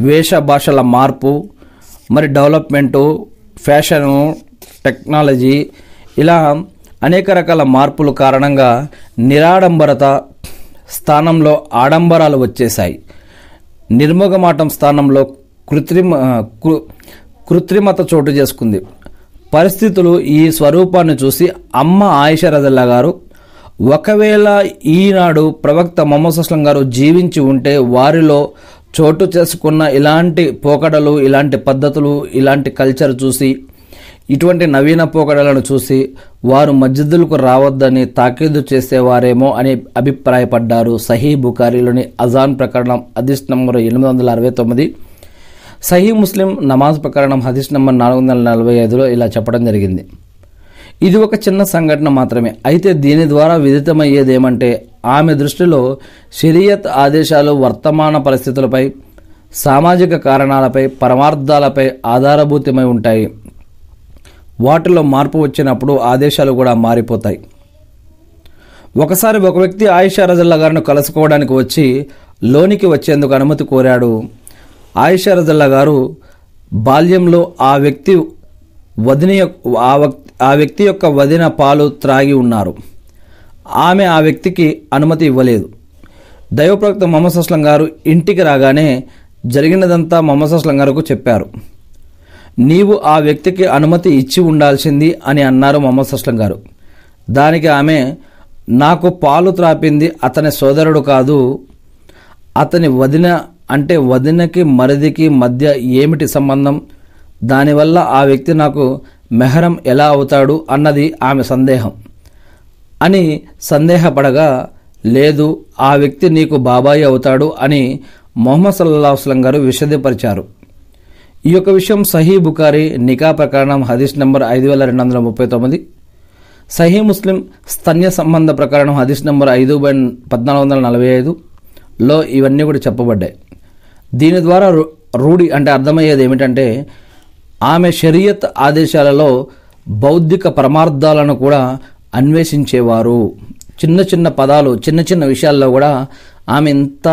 A: వేష భాషల మార్పు, మరి డెవలప్మెంటు, ఫ్యాషను, టెక్నాలజీ, ఇలా అనేక రకాల మార్పుల కారణంగా నిరాడంబరత స్థానంలో ఆడంబరాలు వచ్చేశాయి. నిర్మోగమాటం స్థానంలో కృత్రిమత చోటు చేసుకుంది. పరిస్థితులు ఈ స్వరూపాన్ని చూసి అమ్మ ఆయిషా రజల్లా గారు ఒకవేళ ఈనాడు ప్రవక్త ముహమ్మద్ సల్లం గారు జీవించి ఉంటే వారిలో చోటు చేసుకున్న ఇలాంటి పోకడలు, ఇలాంటి పద్ధతులు, ఇలాంటి కల్చర్ చూసి, ఇటువంటి నవీన పోకడలను చూసి వారు మస్జిద్దులకు రావద్దని తాకీదు చేసేవారేమో అని అభిప్రాయపడ్డారు. సహీ బుఖారీలోని అజాన్ ప్రకరణం హదీస్ నంబర్ 869, సహీ ముస్లిం నమాజ్ ప్రకరణం హదీస్ నంబర్ 445లో ఇలా చెప్పడం జరిగింది. ఇది ఒక చిన్న సంఘటన మాత్రమే. అయితే దీని ద్వారా విదితమయ్యేదేమంటే ఆమె దృష్టిలో షరియత్ ఆదేశాలు వర్తమాన పరిస్థితులపై, సామాజిక కారణాలపై, పరమార్థాలపై ఆధారభూతమై ఉంటాయి. వాటిలో మార్పు వచ్చినప్పుడు ఆదేశాలు కూడా మారిపోతాయి. ఒకసారి ఒక వ్యక్తి ఆయిషా రజల్లా గారిని కలుసుకోవడానికి వచ్చి లోనికి వచ్చేందుకు అనుమతి కోరాడు. ఆయిషా రజల్లా గారు బాల్యంలో ఆ వ్యక్తి యొక్క వదిన పాలు త్రాగి ఉన్నారు. ఆమె ఆ వ్యక్తికి అనుమతి ఇవ్వలేదు. దైవప్రవక్త ముహమ్మద్ సల్లం గారు ఇంటికి రాగానే జరిగినదంతా ముహమ్మద్ సల్లం గారికి చెప్పారు. నీవు ఆ వ్యక్తికి అనుమతి ఇచ్చి ఉండాల్సింది అని అన్నారు ముహమ్మద్ సల్లం గారు. దానికి ఆమె, నాకు పాలు త్రాపింది అతని సోదరుడు కాదు, అతని వదిన. అంటే వదినకి మరిదికి మధ్య ఏమిటి సంబంధం? దానివల్ల ఆ వ్యక్తి నాకు మెహరం ఎలా అవుతాడు అన్నది ఆమె సందేహం అని సందేహపడగా, లేదు ఆ వ్యక్తి నీకు బాబాయి అవుతాడు అని ముహమ్మద్ సల్లల్లాహు అలైహి వసల్లం గారు విశదీకరించారు. ఈ యొక్క విషయం సహీ బుఖారీ నికా ప్రకరణం హదీస్ నంబర్ 5239, సహీ ముస్లిం స్తన్య సంబంధ ప్రకరణం హదీస్ నంబర్ 5/1445లో ఇవన్నీ కూడా చెప్పబడ్డాయి. దీని ద్వారా రూఢి అంటే అర్థమయ్యేది ఏమిటంటే ఆమె షరియత్ ఆదేశాలలో బౌద్ధిక పరమార్థాలను కూడా అన్వేషించేవారు. చిన్న చిన్న పదాలు, చిన్న చిన్న విషయాల్లో కూడా ఆమె ఇంత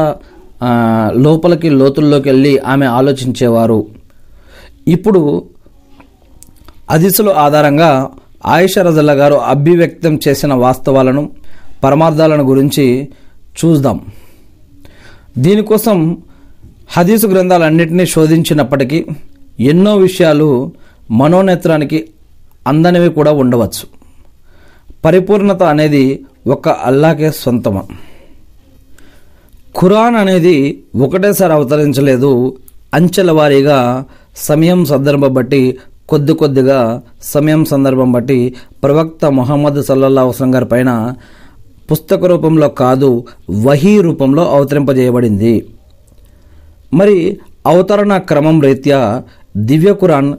A: లోతుల్లోకి వెళ్ళి ఆమె ఆలోచించేవారు. ఇప్పుడు హదీసుల ఆధారంగా ఆయిషా రజల్లా గారు అభివ్యక్తం చేసిన వాస్తవాలను, పరమార్థాలను గురించి చూద్దాం. దీనికోసం హదీసు గ్రంథాలన్నింటినీ శోధించినప్పటికీ ఎన్నో విషయాలు మనోనేత్రానికి అందనివి కూడా ఉండవచ్చు. పరిపూర్ణత అనేది ఒక అల్లాకే సొంతం. ఖురాన్ అనేది ఒకటేసారి అవతరించలేదు. అంచెల వారీగా సమయం సందర్భం బట్టి, కొద్దిగా సమయం సందర్భం బట్టి ప్రవక్త ముహమ్మద్ సల్లల్లాహు అలైహి వసల్లం గారి పైన పుస్తక రూపంలో కాదు, వహీ రూపంలో అవతరింపజేయబడింది. మరి అవతరణ క్రమం రీత్యా దివ్య ఖురాన్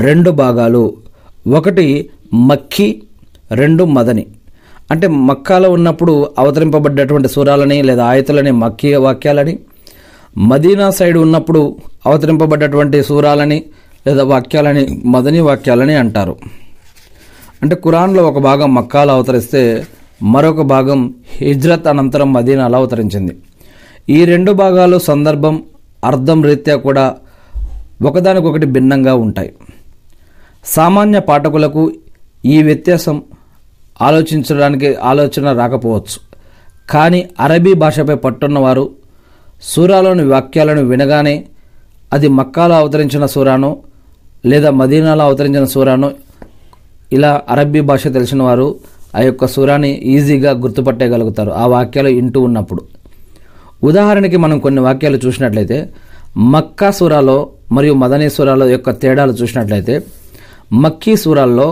A: 2 భాగాలు, ఒకటి మక్కీ, 2 మదనీ. అంటే మక్కాలో ఉన్నప్పుడు అవతరింపబడ్డటువంటి సూరాలని లేదా ఆయతులని మక్కీ వాక్యాలని, మదీనా సైడ్ ఉన్నప్పుడు అవతరింపబడ్డటువంటి సూరాలని లేదా వాక్యాలని మదనీ వాక్యాలని అంటారు. అంటే ఖురాన్లో ఒక భాగం మక్కాలో అవతరిస్తే మరొక భాగం హిజ్రత్ అనంతరం మదీనాలో అవతరించింది. ఈ 2 భాగాలు సందర్భం, అర్థం రీత్యా కూడా ఒకదానికొకటి భిన్నంగా ఉంటాయి. సామాన్య పాఠకులకు ఈ వ్యత్యాసం ఆలోచన రాకపోవచ్చు. కానీ అరబీ భాషపై పట్టున్నవారు సూరాలోని వాక్యాలను వినగానే అది మక్కాలో అవతరించిన సూరానో లేదా మదీనాలో అవతరించిన సూరానో, ఇలా అరబీ భాష తెలిసిన వారు ఆ యొక్క సూరాని ఈజీగా గుర్తుపట్టగలుగుతారు ఆ వాక్యాలు వింటూ ఉన్నప్పుడు. ఉదాహరణకి మనం కొన్ని వాక్యాలు చూసినట్లయితే మక్కా సూరాలో మరియు మదనీ సూరాలో యొక్క తేడాలు చూసినట్లయితే, మక్కీ సూరాల్లో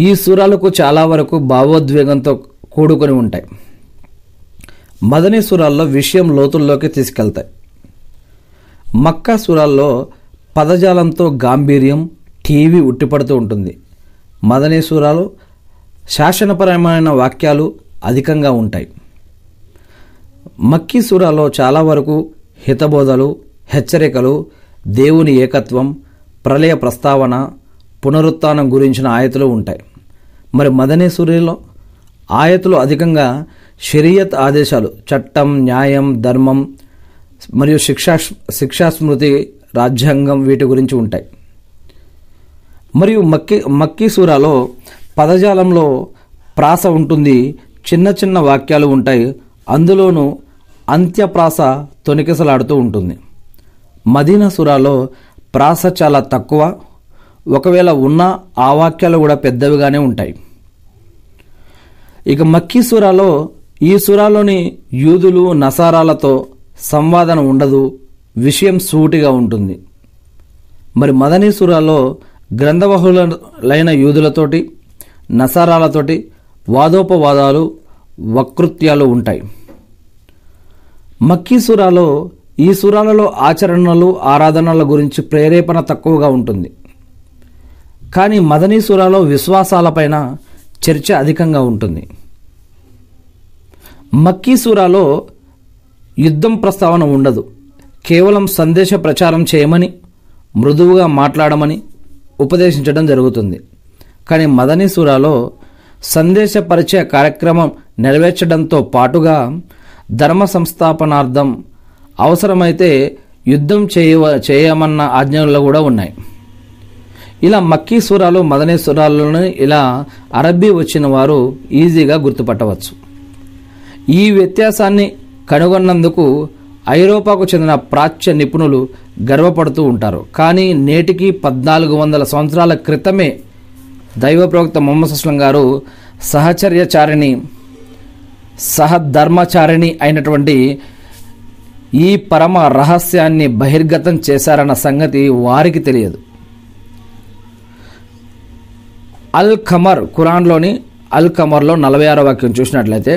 A: ఈ సూరాలకు చాలా వరకు భావోద్వేగంతో కూడుకొని ఉంటాయి. మదనీ సూరాల్లో విషయం లోతుల్లోకి తీసుకెళ్తాయి. మక్కా సూరాల్లో పదజాలంతో గాంభీర్యం, టీవీ ఉట్టిపడుతూ ఉంటుంది. మదనీ సూరాలు శాసనపరమైన వాక్యాలు అధికంగా ఉంటాయి. మక్కీ సూరాలో చాలా వరకు హితబోధలు, హెచ్చరికలు, దేవుని ఏకత్వం, ప్రళయ ప్రస్తావన, పునరుత్థానం గురించిన ఆయతులు ఉంటాయి. మరి మదనీ సూరాలో ఆయతులు అధికంగా షరియత్ ఆదేశాలు, చట్టం, న్యాయం, ధర్మం మరియు శిక్షాస్మృతి, రాజ్యాంగం వీటి గురించి ఉంటాయి. మరియు మక్కీ సూరాలో పదజాలంలో ప్రాస ఉంటుంది, చిన్న చిన్న వాక్యాలు ఉంటాయి, అందులోనూ అంత్యప్రాస తొణికిసలాడుతూ ఉంటుంది. మదీనా సూరాలో ప్రాస చాలా తక్కువ, ఒకవేళ ఉన్నా ఆ వాక్యాలు కూడా పెద్దవిగానే ఉంటాయి. ఇక మక్కీ సూరాలో ఈ సూరాలోని యూదులు, నసారాలతో సంవాదన ఉండదు, విషయం సూటిగా ఉంటుంది. మరి మదనీ సూరాలో గ్రంథవహులైన యూదులతోటి, నసారాలతోటి వాదోపవాదాలు, వక్తృత్యాలు ఉంటాయి. మక్కీ సూరాలో ఈ సూరాలలో ఆచరణలు, ఆరాధనల గురించి ప్రేరేపణ తక్కువగా ఉంటుంది. కానీ మదనీ సూరాలో విశ్వాసాలపైన చర్చ అధికంగా ఉంటుంది. మక్కీ సూరాలో యుద్ధం ప్రస్తావన ఉండదు, కేవలం సందేశ ప్రచారం చేయమని, మృదువుగా మాట్లాడమని ఉపదేశించడం జరుగుతుంది. కానీ మదనీ సూరాలో సందేశ పరిచయ కార్యక్రమం నెరవేర్చడంతో పాటుగా ధర్మ సంస్థాపనార్థం అవసరమైతే యుద్ధం చేయమన్న ఆజ్ఞలు కూడా ఉన్నాయి. ఇలా మక్కీ సూరాలు, మదనీ సూరాలను ఇలా అరబ్బీ వచ్చిన వారు ఈజీగా గుర్తుపట్టవచ్చు. ఈ వ్యత్యాసాన్ని కనుగొన్నందుకు ఐరోపాకు చెందిన ప్రాచ్య నిపుణులు గర్వపడుతూ ఉంటారు. కానీ నేటికి 1400 సంవత్సరాల క్రితమే దైవ ప్రవక్త ముహమ్మద్ అస్లం గారు సహధర్మచారిణి అయినటువంటి ఈ పరమ రహస్యాన్ని బహిర్గతం చేశారన్న సంగతి వారికి తెలియదు. అల్ ఖమర్, ఖురాన్లోని అల్ ఖమర్లో 46వ వాక్యం చూసినట్లయితే,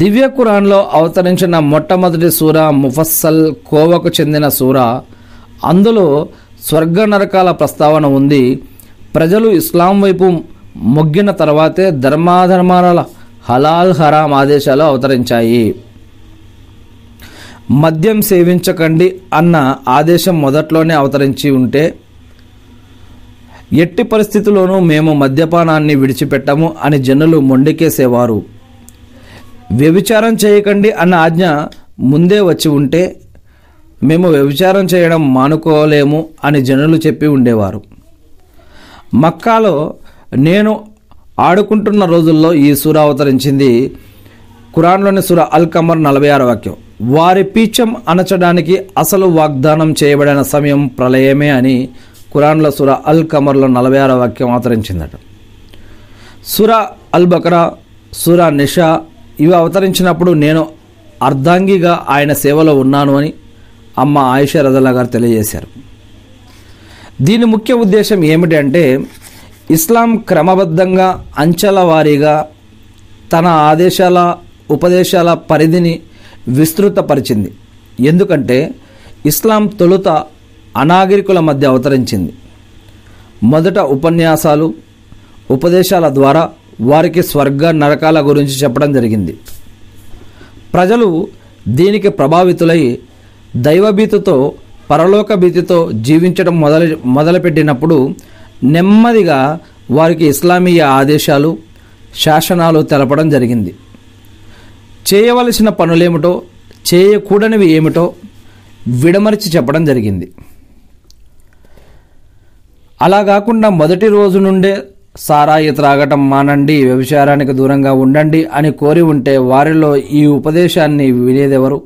A: దివ్య ఖురాన్లో అవతరించిన మొట్టమొదటి సూర ముఫస్సల్ కోవకు చెందిన సూర. అందులో స్వర్గ నరకాల ప్రస్తావన ఉంది. ప్రజలు ఇస్లాం వైపు మొగ్గిన తర్వాతే ధర్మాధర్మాల హలాల్ హరాం ఆదేశాలు అవతరించాయి. మద్యం సేవించకండి అన్న ఆదేశం మొదట్లోనే అవతరించి ఉంటే, ఎట్టి పరిస్థితుల్లోనూ మేము మద్యపానాన్ని విడిచిపెట్టము అని జనులు మొండికేసేవారు. వ్యభిచారం చేయకండి అన్న ఆజ్ఞ ముందే వచ్చి ఉంటే, మేము వ్యభిచారం చేయడం మానుకోలేము అని జనులు చెప్పి ఉండేవారు. మక్కాలో నేను ఆడుకుంటున్న రోజుల్లో ఈ సూర అవతరించింది. ఖురాన్లోని సూర అల్ ఖమర్ 46వ వాక్యం, వారి పీచం అణచడానికి అసలు వాగ్దానం చేయబడిన సమయం ప్రళయమే అని ఖురాన్లో సూర అల్ ఖమర్లో 46వ వాక్యం అవతరించిందట. సూర అల్ బకరా, సూర నిషా ఇవి అవతరించినప్పుడు నేను అర్ధాంగిగా ఆయన సేవలో ఉన్నాను అని అమ్మ ఆయిషా రజల్లాహు గారు తెలియజేశారు. దీని ముఖ్య ఉద్దేశం ఏమిటి అంటే, ఇస్లాం క్రమబద్ధంగా అంచెల వారీగా తన ఆదేశాల ఉపదేశాల పరిధిని విస్తృతపరిచింది. ఎందుకంటే ఇస్లాం తొలుత అనాగరికుల మధ్య అవతరించింది. మొదట ఉపన్యాసాలు, ఉపదేశాల ద్వారా వారికి స్వర్గ నరకాల గురించి చెప్పడం జరిగింది. ప్రజలు దీనికి ప్రభావితులై దైవభీతితో, పరలోక భీతితో జీవించడం మొదలుపెట్టినప్పుడు నెమ్మదిగా వారికి ఇస్లామీయ ఆదేశాలు, శాసనాలు తెలపడం జరిగింది. చేయవలసిన పనులేమిటో, చేయకూడనివి ఏమిటో విడమరిచి చెప్పడం జరిగింది. అలా కాకుండా మొదటి రోజు నుండే సారాయి త్రాగటం మానండి, వ్యభిచారానికి దూరంగా ఉండండి అని కోరి ఉంటే వారిలో ఈ ఉపదేశాన్ని వినేదెవరు?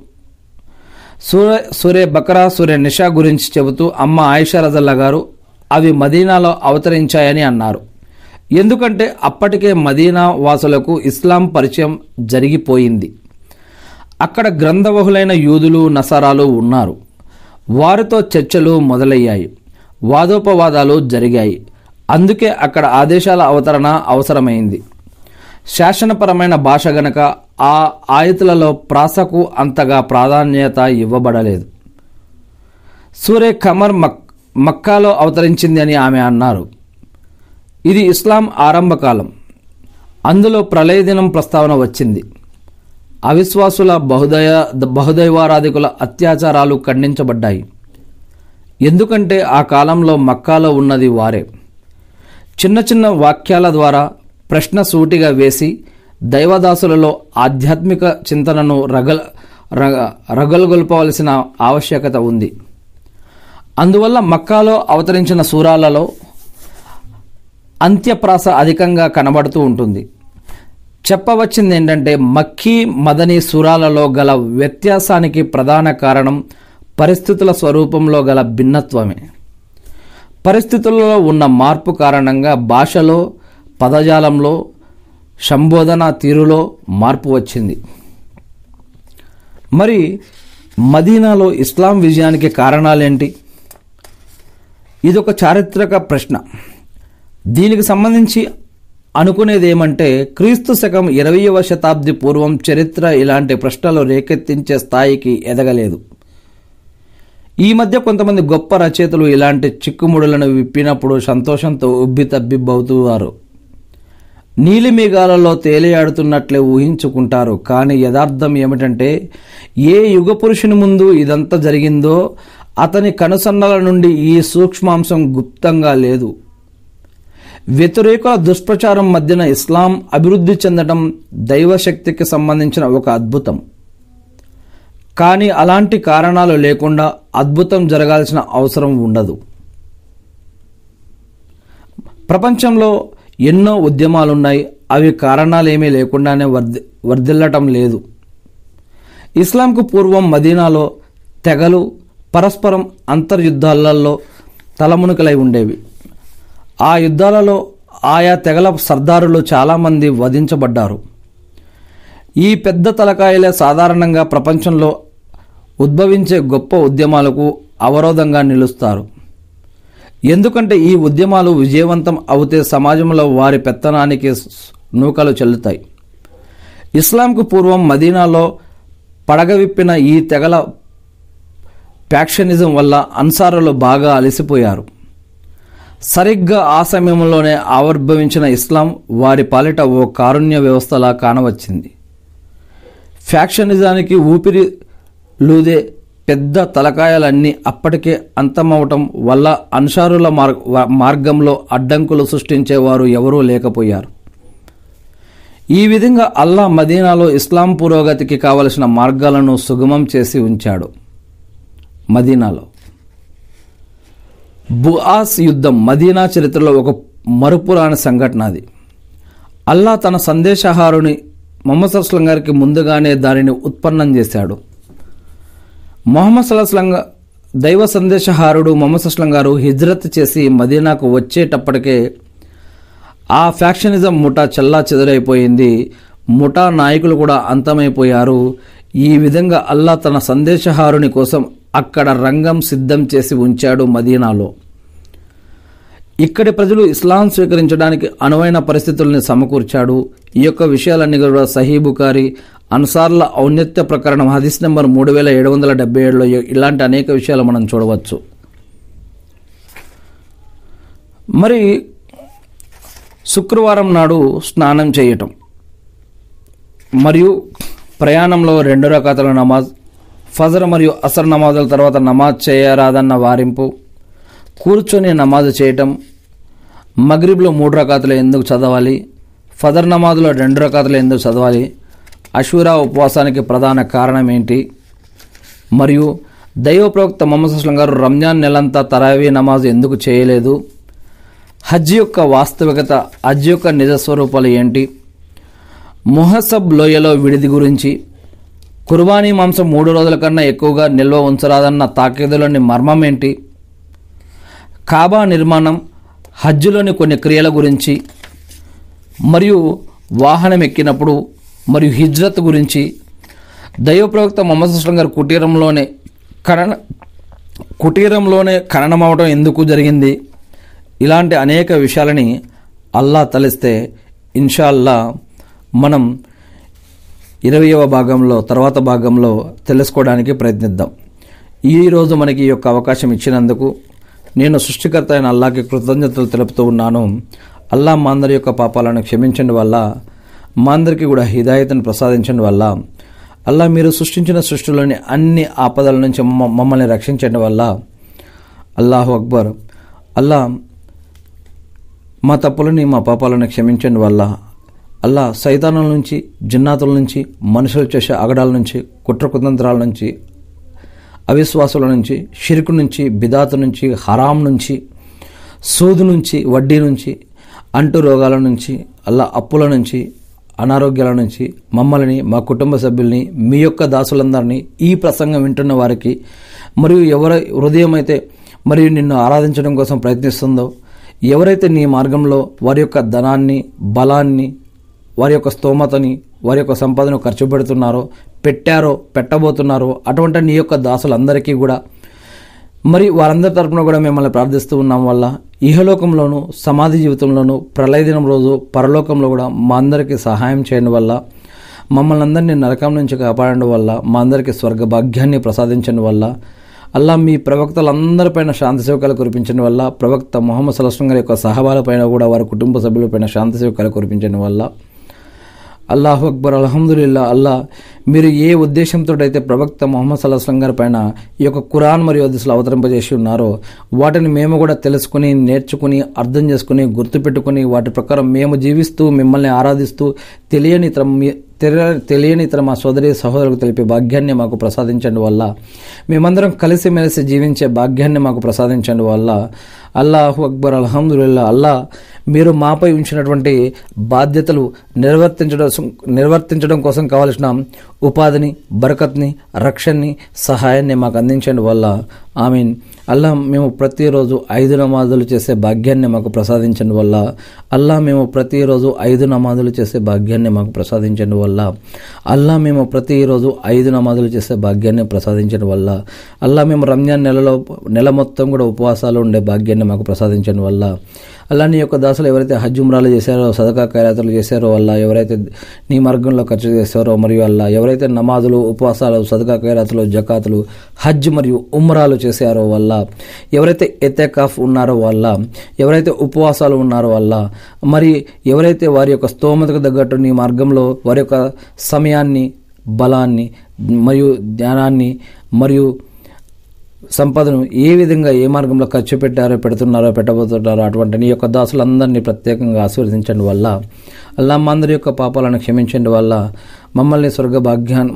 A: సూరే బకరా, సూరే నిషా గురించి చెబుతూ అమ్మ ఆయిషా రజల్లా గారు అవి మదీనాలో అవతరించాయని అన్నారు. ఎందుకంటే అప్పటికే మదీనా వాసులకు ఇస్లాం పరిచయం జరిగిపోయింది. అక్కడ గ్రంథబహులైన యూదులు, నసారాలు ఉన్నారు. వారితో చర్చలు మొదలయ్యాయి, వాదోపవాదాలు జరిగాయి. అందుకే అక్కడ ఆదేశాల అవతరణ అవసరమైంది. శాసనపరమైన భాష గనక ఆ ఆయతులలో ప్రాసకు అంతగా ప్రాధాన్యత ఇవ్వబడలేదు. సూరే ఖమర్ మక్కాలో అవతరించింది అని ఆమె అన్నారు. ఇది ఇస్లాం ఆరంభకాలం. అందులో ప్రళయ దినం ప్రస్తావన వచ్చింది. అవిశ్వాసుల బహుదైవారాధికుల అత్యాచారాలు ఖండించబడ్డాయి. ఎందుకంటే ఆ కాలంలో మక్కాలో ఉన్నది వారే. చిన్న చిన్న వాక్యాల ద్వారా ప్రశ్న సూటిగా వేసి దైవదాసులలో ఆధ్యాత్మిక చింతనను రగలుగొల్పవలసిన ఆవశ్యకత ఉంది. అందువల్ల మక్కాలో అవతరించిన సూరాలలో అంత్యప్రాస అధికంగా కనబడుతూ ఉంటుంది. చెప్పవచ్చింది ఏంటంటే మక్కీ, మదనీ సూరాలలో గల వ్యత్యాసానికి ప్రధాన కారణం పరిస్థితుల స్వరూపంలో గల భిన్నత్వమే. పరిస్థితులలో ఉన్న మార్పు కారణంగా భాషలో, పదజాలంలో, సంబోధన తీరులో మార్పు వచ్చింది. మరి మదీనాలో ఇస్లాం విజయానికి కారణాలేంటి? ఇదొక చారిత్రక ప్రశ్న. దీనికి సంబంధించి అనుకునేది ఏమంటే క్రీస్తు శకం 20వ శతాబ్ది పూర్వం చరిత్ర ఇలాంటి ప్రశ్నలు రేకెత్తించే స్థాయికి ఎదగలేదు. ఈ మధ్య కొంతమంది గొప్ప రచయితలు ఇలాంటి చిక్కుముడులను విప్పినప్పుడు సంతోషంతో ఉబ్బి తబ్బిబ్బవుతున్నారు. నీలిమేఘాలలో తేలియాడుతున్నట్లే ఊహించుకుంటారు. కానీ యథార్థం ఏమిటంటే ఏ యుగ పురుషుని ముందు ఇదంతా జరిగిందో అతని కనుసన్నల నుండి ఈ సూక్ష్మాంశం గుప్తంగా లేదు. వ్యతిరేకుల దుష్ప్రచారం మధ్యన ఇస్లాం అభివృద్ధి చెందడం దైవశక్తికి సంబంధించిన ఒక అద్భుతం. కానీ అలాంటి కారణాలు లేకుండా అద్భుతం జరగాల్సిన అవసరం ఉండదు. ప్రపంచంలో ఎన్నో ఉద్యమాలున్నాయి. అవి కారణాలేమీ లేకుండానే వర్ధిల్లటం లేదు. ఇస్లాంకు పూర్వం మదీనాలో తెగలు పరస్పరం అంతర్యుద్ధాలలో తలమునకలై ఉండేవి. ఆ యుద్ధాలలో ఆయా తెగల సర్దారులు చాలామంది వధించబడ్డారు. ఈ పెద్ద తలకాయలే సాధారణంగా ప్రపంచంలో ఉద్భవించే గొప్ప ఉద్యమాలకు అవరోధంగా నిలుస్తారు. ఎందుకంటే ఈ ఉద్యమాలు విజయవంతం అవుతే సమాజంలో వారి పెత్తనానికి నూకలు చెల్లుతాయి. ఇస్లాంకు పూర్వం మదీనాలో పడగవిప్పిన ఈ తెగల ఫ్యాక్షనిజం వల్ల అన్సారులు బాగా అలసిపోయారు. సరిగ్గా ఆ సమయంలోనే ఆవిర్భవించిన ఇస్లాం వారి పాలిట ఓ కారుణ్య వ్యవస్థలా కానవచ్చింది. ఫ్యాక్షనిజానికి ఊపిరి లూదే పెద్ద తలకాయలన్నీ అప్పటికే అంతమవటం వల్ల అన్సారుల మార్గంలో అడ్డంకులు సృష్టించేవారు ఎవరూ లేకపోయారు. ఈ విధంగా అల్లా మదీనాలో ఇస్లాం పురోగతికి కావలసిన మార్గాలను సుగమం చేసి ఉంచాడు. మదీనాలో బుఆస్ యుద్ధం మదీనా చరిత్రలో ఒక మరుపురాని సంఘటన. అది అల్లా తన సందేశహారుని ముహమ్మద్ సల్లల్లాహు అలైహి వసల్లం గారికి ముందుగానే దానిని ఉత్పన్నం చేశాడు. ముహమ్మద్ సల్లల్లాహు అలైహి వసల్లం దైవ సందేశహారుడు ముహమ్మద్ సల్లల్లాహు అలైహి వసల్లం గారు హిజ్రత్ చేసి మదీనాకు వచ్చేటప్పటికే ఆ ఫ్యాక్షనిజం ముఠా చల్లా చెదరైపోయింది. ముఠా నాయకులు కూడా అంతమైపోయారు. ఈ విధంగా అల్లా తన సందేశహారుని కోసం అక్కడ రంగం సిద్ధం చేసి ఉంచాడు మదీనాలో. ఇక్కడి ప్రజలు ఇస్లాం స్వీకరించడానికి అనువైన పరిస్థితుల్ని సమకూర్చాడు. ఈ యొక్క విషయాలన్నీ కూడా సహీ బుఖారీ అన్సార్ల ఔన్నత్య ప్రకరణం హదీస్ నెంబర్ 3777లో ఇలాంటి అనేక విషయాలు మనం చూడవచ్చు. మరి శుక్రవారం నాడు స్నానం చేయటం మరియు ప్రయాణంలో 2 రకాతుల నమాజ్, ఫజర్ మరియు అసర్ నమాజుల తర్వాత నమాజ్ చేయరాదన్న వారింపు, కూర్చొని నమాజ్ చేయటం, మగ్రిబ్లో 3 రకాతులు ఎందుకు చదవాలి, ఫజర్ నమాజ్లో 2 రకాతులు ఎందుకు చదవాలి, అషూరా ఉపవాసానికి ప్రధాన కారణం ఏంటి, మరియు దైవ ప్రవక్త ముహమ్మద్ సల్లల్లాహు అలైహి వసల్లం గారు రంజాన్ నెలంతా తరావీ నమాజ్ ఎందుకు చేయలేదు, హజ్ యొక్క వాస్తవికత, హజ్ యొక్క నిజస్వరూపాలు ఏంటి, ముహసబ్ లోయలో విడిది గురించి, కుర్బానీ మాంసం 3 రోజుల కన్నా ఎక్కువగా నిల్వ ఉంచరాదన్న తాకీదులోని మర్మం ఏంటి, కాబా నిర్మాణం, హజ్జులోని కొన్ని క్రియల గురించి, మరియు వాహనం ఎక్కినప్పుడు మరియు హిజ్రత్ గురించి, దైవ ప్రవక్త ముహమ్మద్ సల్లల్లాహు అలైహి వసల్లం గారు కుటీరంలోనే ఖననం అవడం ఎందుకు జరిగింది, ఇలాంటి అనేక విషయాలని అల్లా తలిస్తే ఇన్షాల్లా మనం 20వ భాగంలో తర్వాత భాగంలో తెలుసుకోవడానికి ప్రయత్నిద్దాం. ఈరోజు మనకి ఈ యొక్క అవకాశం ఇచ్చినందుకు నేను సృష్టికర్త అయిన అల్లాకి కృతజ్ఞతలు తెలుపుతూ ఉన్నాను. అల్లా మా అందరి యొక్క పాపాలను క్షమించండి వల్ల, మా అందరికీ కూడా హిదాయతను ప్రసాదించండి వల్ల, అల్లా మీరు సృష్టించిన సృష్టిలోని అన్ని ఆపదల నుంచి మమ్మల్ని రక్షించండి వల్ల, అల్లాహు అక్బర్. అల్లా మా తప్పులని మా పాపాలను క్షమించండి వల్ల, అల్లా సైతానుల నుంచి, జిన్నాతుల నుంచి, మనుషులు చేసే అగడాల నుంచి, కుట్ర కుతంత్రాల నుంచి, అవిశ్వాసుల నుంచి, షిర్కు నుంచి, బిదాతు నుంచి, హరాం నుంచి, సూదు నుంచి, వడ్డీ నుంచి, అంటు రోగాల నుంచి, అల్లా అప్పుల నుంచి, అనారోగ్యాల నుంచి మమ్మల్ని, మా కుటుంబ సభ్యుల్ని, మీ యొక్క దాసులందరినీ, ఈ ప్రసంగం వింటున్న వారికి, మరియు ఎవరి హృదయం అయితే మరియు నిన్ను ఆరాధించడం కోసం ప్రయత్నిస్తుందో, ఎవరైతే నీ మార్గంలో వారి యొక్క ధనాన్ని, బలాన్ని, వారి యొక్క స్తోమతని, వారి యొక్క సంపదను ఖర్చు పెడుతున్నారో, పెట్టారో, పెట్టబోతున్నారో అటువంటి నీ యొక్క దాసులందరికీ కూడా, మరి వారందరి తరపున కూడా మిమ్మల్ని ప్రార్థిస్తూ ఉన్నాం వల్ల, ఇహలోకంలోనూ సమాధి జీవితంలోనూ ప్రళయ దినం రోజు పరలోకంలో కూడా మా అందరికీ సహాయం చేయడం వల్ల, మమ్మల్ని అందరినీ నరకం నుంచి కాపాడడం వల్ల, మా అందరికీ స్వర్గ భాగ్యాన్ని ప్రసాదించడం వల్ల, అల్లా మీ ప్రవక్తలందరిపైన శాంతి సేవకాలు కురిపించడం వల్ల, ప్రవక్త ముహమ్మద్ సల్లల్లాహు అలైహి వసల్లం గారి యొక్క సహబాలపైన కూడా వారి కుటుంబ సభ్యులపైన శాంతి సేవకాలు కురిపించడం వల్ల, అల్లాహు అక్బర్, అల్హమ్దులిల్లా. అల్లా మీరు ఏ ఉద్దేశంతో అయితే ప్రవక్త ముహమ్మద్ సల్లల్లాహు అలైహి వసల్లం గారి పైన ఈ యొక్క ఖురాన్ మరియు హదీసులు అవతరింపజేసి ఉన్నారో, వాటిని మేము కూడా తెలుసుకుని, నేర్చుకుని, అర్థం చేసుకుని, గుర్తుపెట్టుకుని, వాటి ప్రకారం మేము జీవిస్తూ మిమ్మల్ని ఆరాధిస్తూ తెలియని ఇతర మా సోదరి సహోదరులకు తెలిపే భాగ్యాన్ని మాకు ప్రసాదించండి వల్ల, మేమందరం కలిసిమెలిసి జీవించే భాగ్యాన్ని మాకు ప్రసాదించండి వల్ల, అల్లాహు అక్బర్, అల్హమ్దులిల్లా. అల్లా మీరు మాపై ఉంచినటువంటి బాధ్యతలు నిర్వర్తించడం కోసం కావలసిన ఉపాధిని, బరకత్ని, రక్షణని, సహాయాన్ని మాకు అందించండి వల్ల, ఆమీన్. అల్లా మేము ప్రతిరోజు 5 నమాజులు చేసే భాగ్యాన్ని మాకు ప్రసాదించండి వల్ల, అల్లా మేము ప్రతిరోజు 5 నమాజులు చేసే భాగ్యాన్ని మాకు ప్రసాదించండి వల్ల, అల్లా మేము ప్రతిరోజు 5 నమాజులు చేసే భాగ్యాన్ని ప్రసాదించడం వల్ల, అల్లా మేము రంజాన్ నెల మొత్తం కూడా ఉపవాసాలు ఉండే భాగ్యాన్ని మాకు ప్రసాదించడం వల్ల, అల్లా నీ యొక్క దాసులు ఎవరైతే హజ్ ఉమ్రాలు చేశారో, సదకా ఖైరాతులు చేశారో, అల్లా ఎవరైతే నీ మార్గంలో ఖర్చు చేశారో, మరియు అల్లా ఎవరైతే నమాజులు, ఉపవాసాలు, సదకా ఖైరాతులు, జకాతులు, హజ్ మరియు ఉమ్రాలు చేశారో వల్ల, ఎవరైతే ఎతేకాఫ్ ఉన్నారో వల్ల, ఎవరైతే ఉపవాసాలు ఉన్నారో వల్ల, మరి ఎవరైతే వారి యొక్క స్తోమతకు తగ్గట్టు నీ మార్గంలో వారి యొక్క సమయాన్ని, బలాన్ని మరియు జ్ఞానాన్ని మరియు సంపదను ఏ విధంగా ఏ మార్గంలో ఖర్చు పెట్టారో, పెడుతున్నారో, పెట్టబోతున్నారో అటువంటి నీ యొక్క దాసులందరినీ ప్రత్యేకంగా ఆశీర్వదించండి వల్ల, అల్లా మా అందరి యొక్క పాపాలను క్షమించండి వల్ల, మమ్మల్ని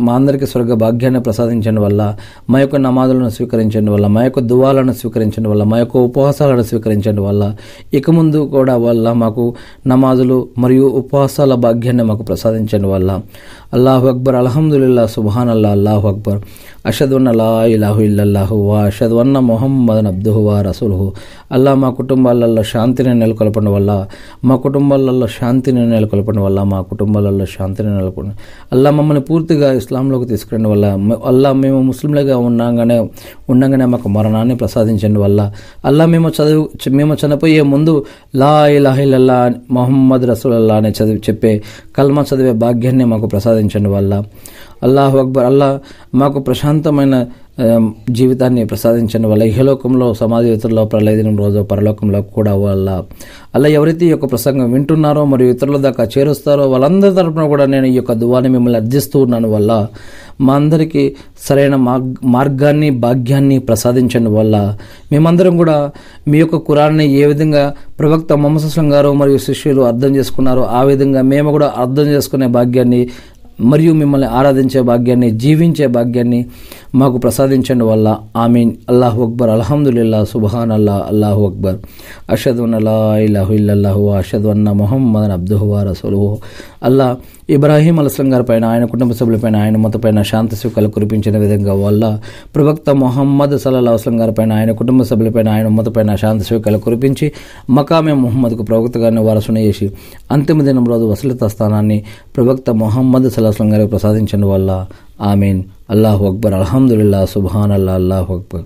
A: మా అందరికీ స్వర్గ భాగ్యాన్ని ప్రసాదించండి వల్ల, మా యొక్క నమాజులను స్వీకరించండి వల్ల, మా యొక్క దువాలను స్వీకరించండి వల్ల, మా యొక్క ఉపవాసాలను స్వీకరించండి వల్ల, ఇక ముందు కూడా వల్ల మాకు నమాజులు మరియు ఉపవాసాల భాగ్యాన్ని మాకు ప్రసాదించండి వల్ల, అల్లాహు అక్బర్, అల్హమ్దులిల్లా, సుబ్హానల్లాహ్, అల్లాహు అక్బర్, అషదు అన్న లా ఇలాహు ఇల్లల్లాహు వా అషదు అన్న ముహమ్మదన్ అబ్దుహు వా రసూలుహు. అల్లా మా కుటుంబాలలో శాంతిని నెలకొల్పడం వల్ల, మా కుటుంబాలలో శాంతిని నెలకొల్పడం వల్ల, మా కుటుంబాలలో శాంతిని నెలకొల్పడం అల్లా మమ్మల్ని పూర్తిగా ఇస్లాంలోకి తీసుకురండి వల్ల, అల్లా మేము ముస్లింలుగా ఉండగానే మాకు మరణాన్ని ప్రసాదించండి వల్ల, అల్లా మేము చనిపోయే ముందు లా ఇలాహ ఇల్లల్లా ముహమ్మద్ రసూలుల్లాహ్ అని చెప్పే కల్మా చదివే భాగ్యాన్ని మాకు ప్రసాదించండి వల్ల, అల్లాహు అక్బర్. అల్లా మాకు ప్రశాంతమైన జీవితాన్ని ప్రసాదించండి వల్ల, ఇహలోకంలో సమాధిలో ప్రళయ దినం రోజు పరలోకంలో కూడా వల్ల, అలా ఎవరైతే ఈ యొక్క ప్రసంగం వింటున్నారో మరియు ఇతరుల దాకా చేరుస్తారో వాళ్ళందరి తరపున కూడా నేను ఈ యొక్క దువాని మిమ్మల్ని అర్థిస్తూ ఉన్నాను వల్ల, మా అందరికీ సరైన మార్గాన్ని భాగ్యాన్ని ప్రసాదించండి వల్ల, మేమందరం కూడా మీ యొక్క ఖురాన్ని ఏ విధంగా ప్రవక్త ముహమ్మద్ సల్లల్లాహు అలైహి వసల్లం గారు మరియు శిష్యులు అర్థం చేసుకున్నారో ఆ విధంగా మేము కూడా అర్థం చేసుకునే భాగ్యాన్ని మరియు మిమ్మల్ని ఆరాధించే భాగ్యాన్ని, జీవించే భాగ్యాన్ని మాకు ప్రసాదించండి వల్ల. ఆమీన్. అల్లాహు అక్బర్. అల్హమ్దులిల్లా, సుబ్హాన్ అల్లా, అల్లాహు అక్బర్. అషహదు అన్న లా ఇలాహ ఇల్లల్లాహు అషహదు అన్న ముహమ్మదన్ అబ్దుహు వ రసూలుహు. అల్లా ఇబ్రాహీం అలైహిస్సలాం గారి పైన, ఆయన కుటుంబ సభ్యులపైన, ఆయన మతపైన శాంతి సుఖాలు కురిపించిన విధంగా వల్ల ప్రవక్త ముహమ్మద్ సల్లల్లాహు అలైహి వసల్లం గారి పైన, ఆయన కుటుంబ సభ్యులపైన, ఆయన మతపైన శాంతి సుఖాలు కురిపించి మకామే ముహమ్మద్కు ప్రవక్త గారిని వారసుని చేసి అంతిమ దినం రోజు వసలిత స్థానాన్ని ప్రవక్త ముహమ్మద్ సల్లల్లాహు అలైహి వసల్లం గారికి ప్రసాదించండి వల్ల. ఆమీన్. అల్లాహు అక్బర్. అల్హమ్దులిల్లా, సుబ్హాన్ అల్లా, అల్లాహు అక్బర్.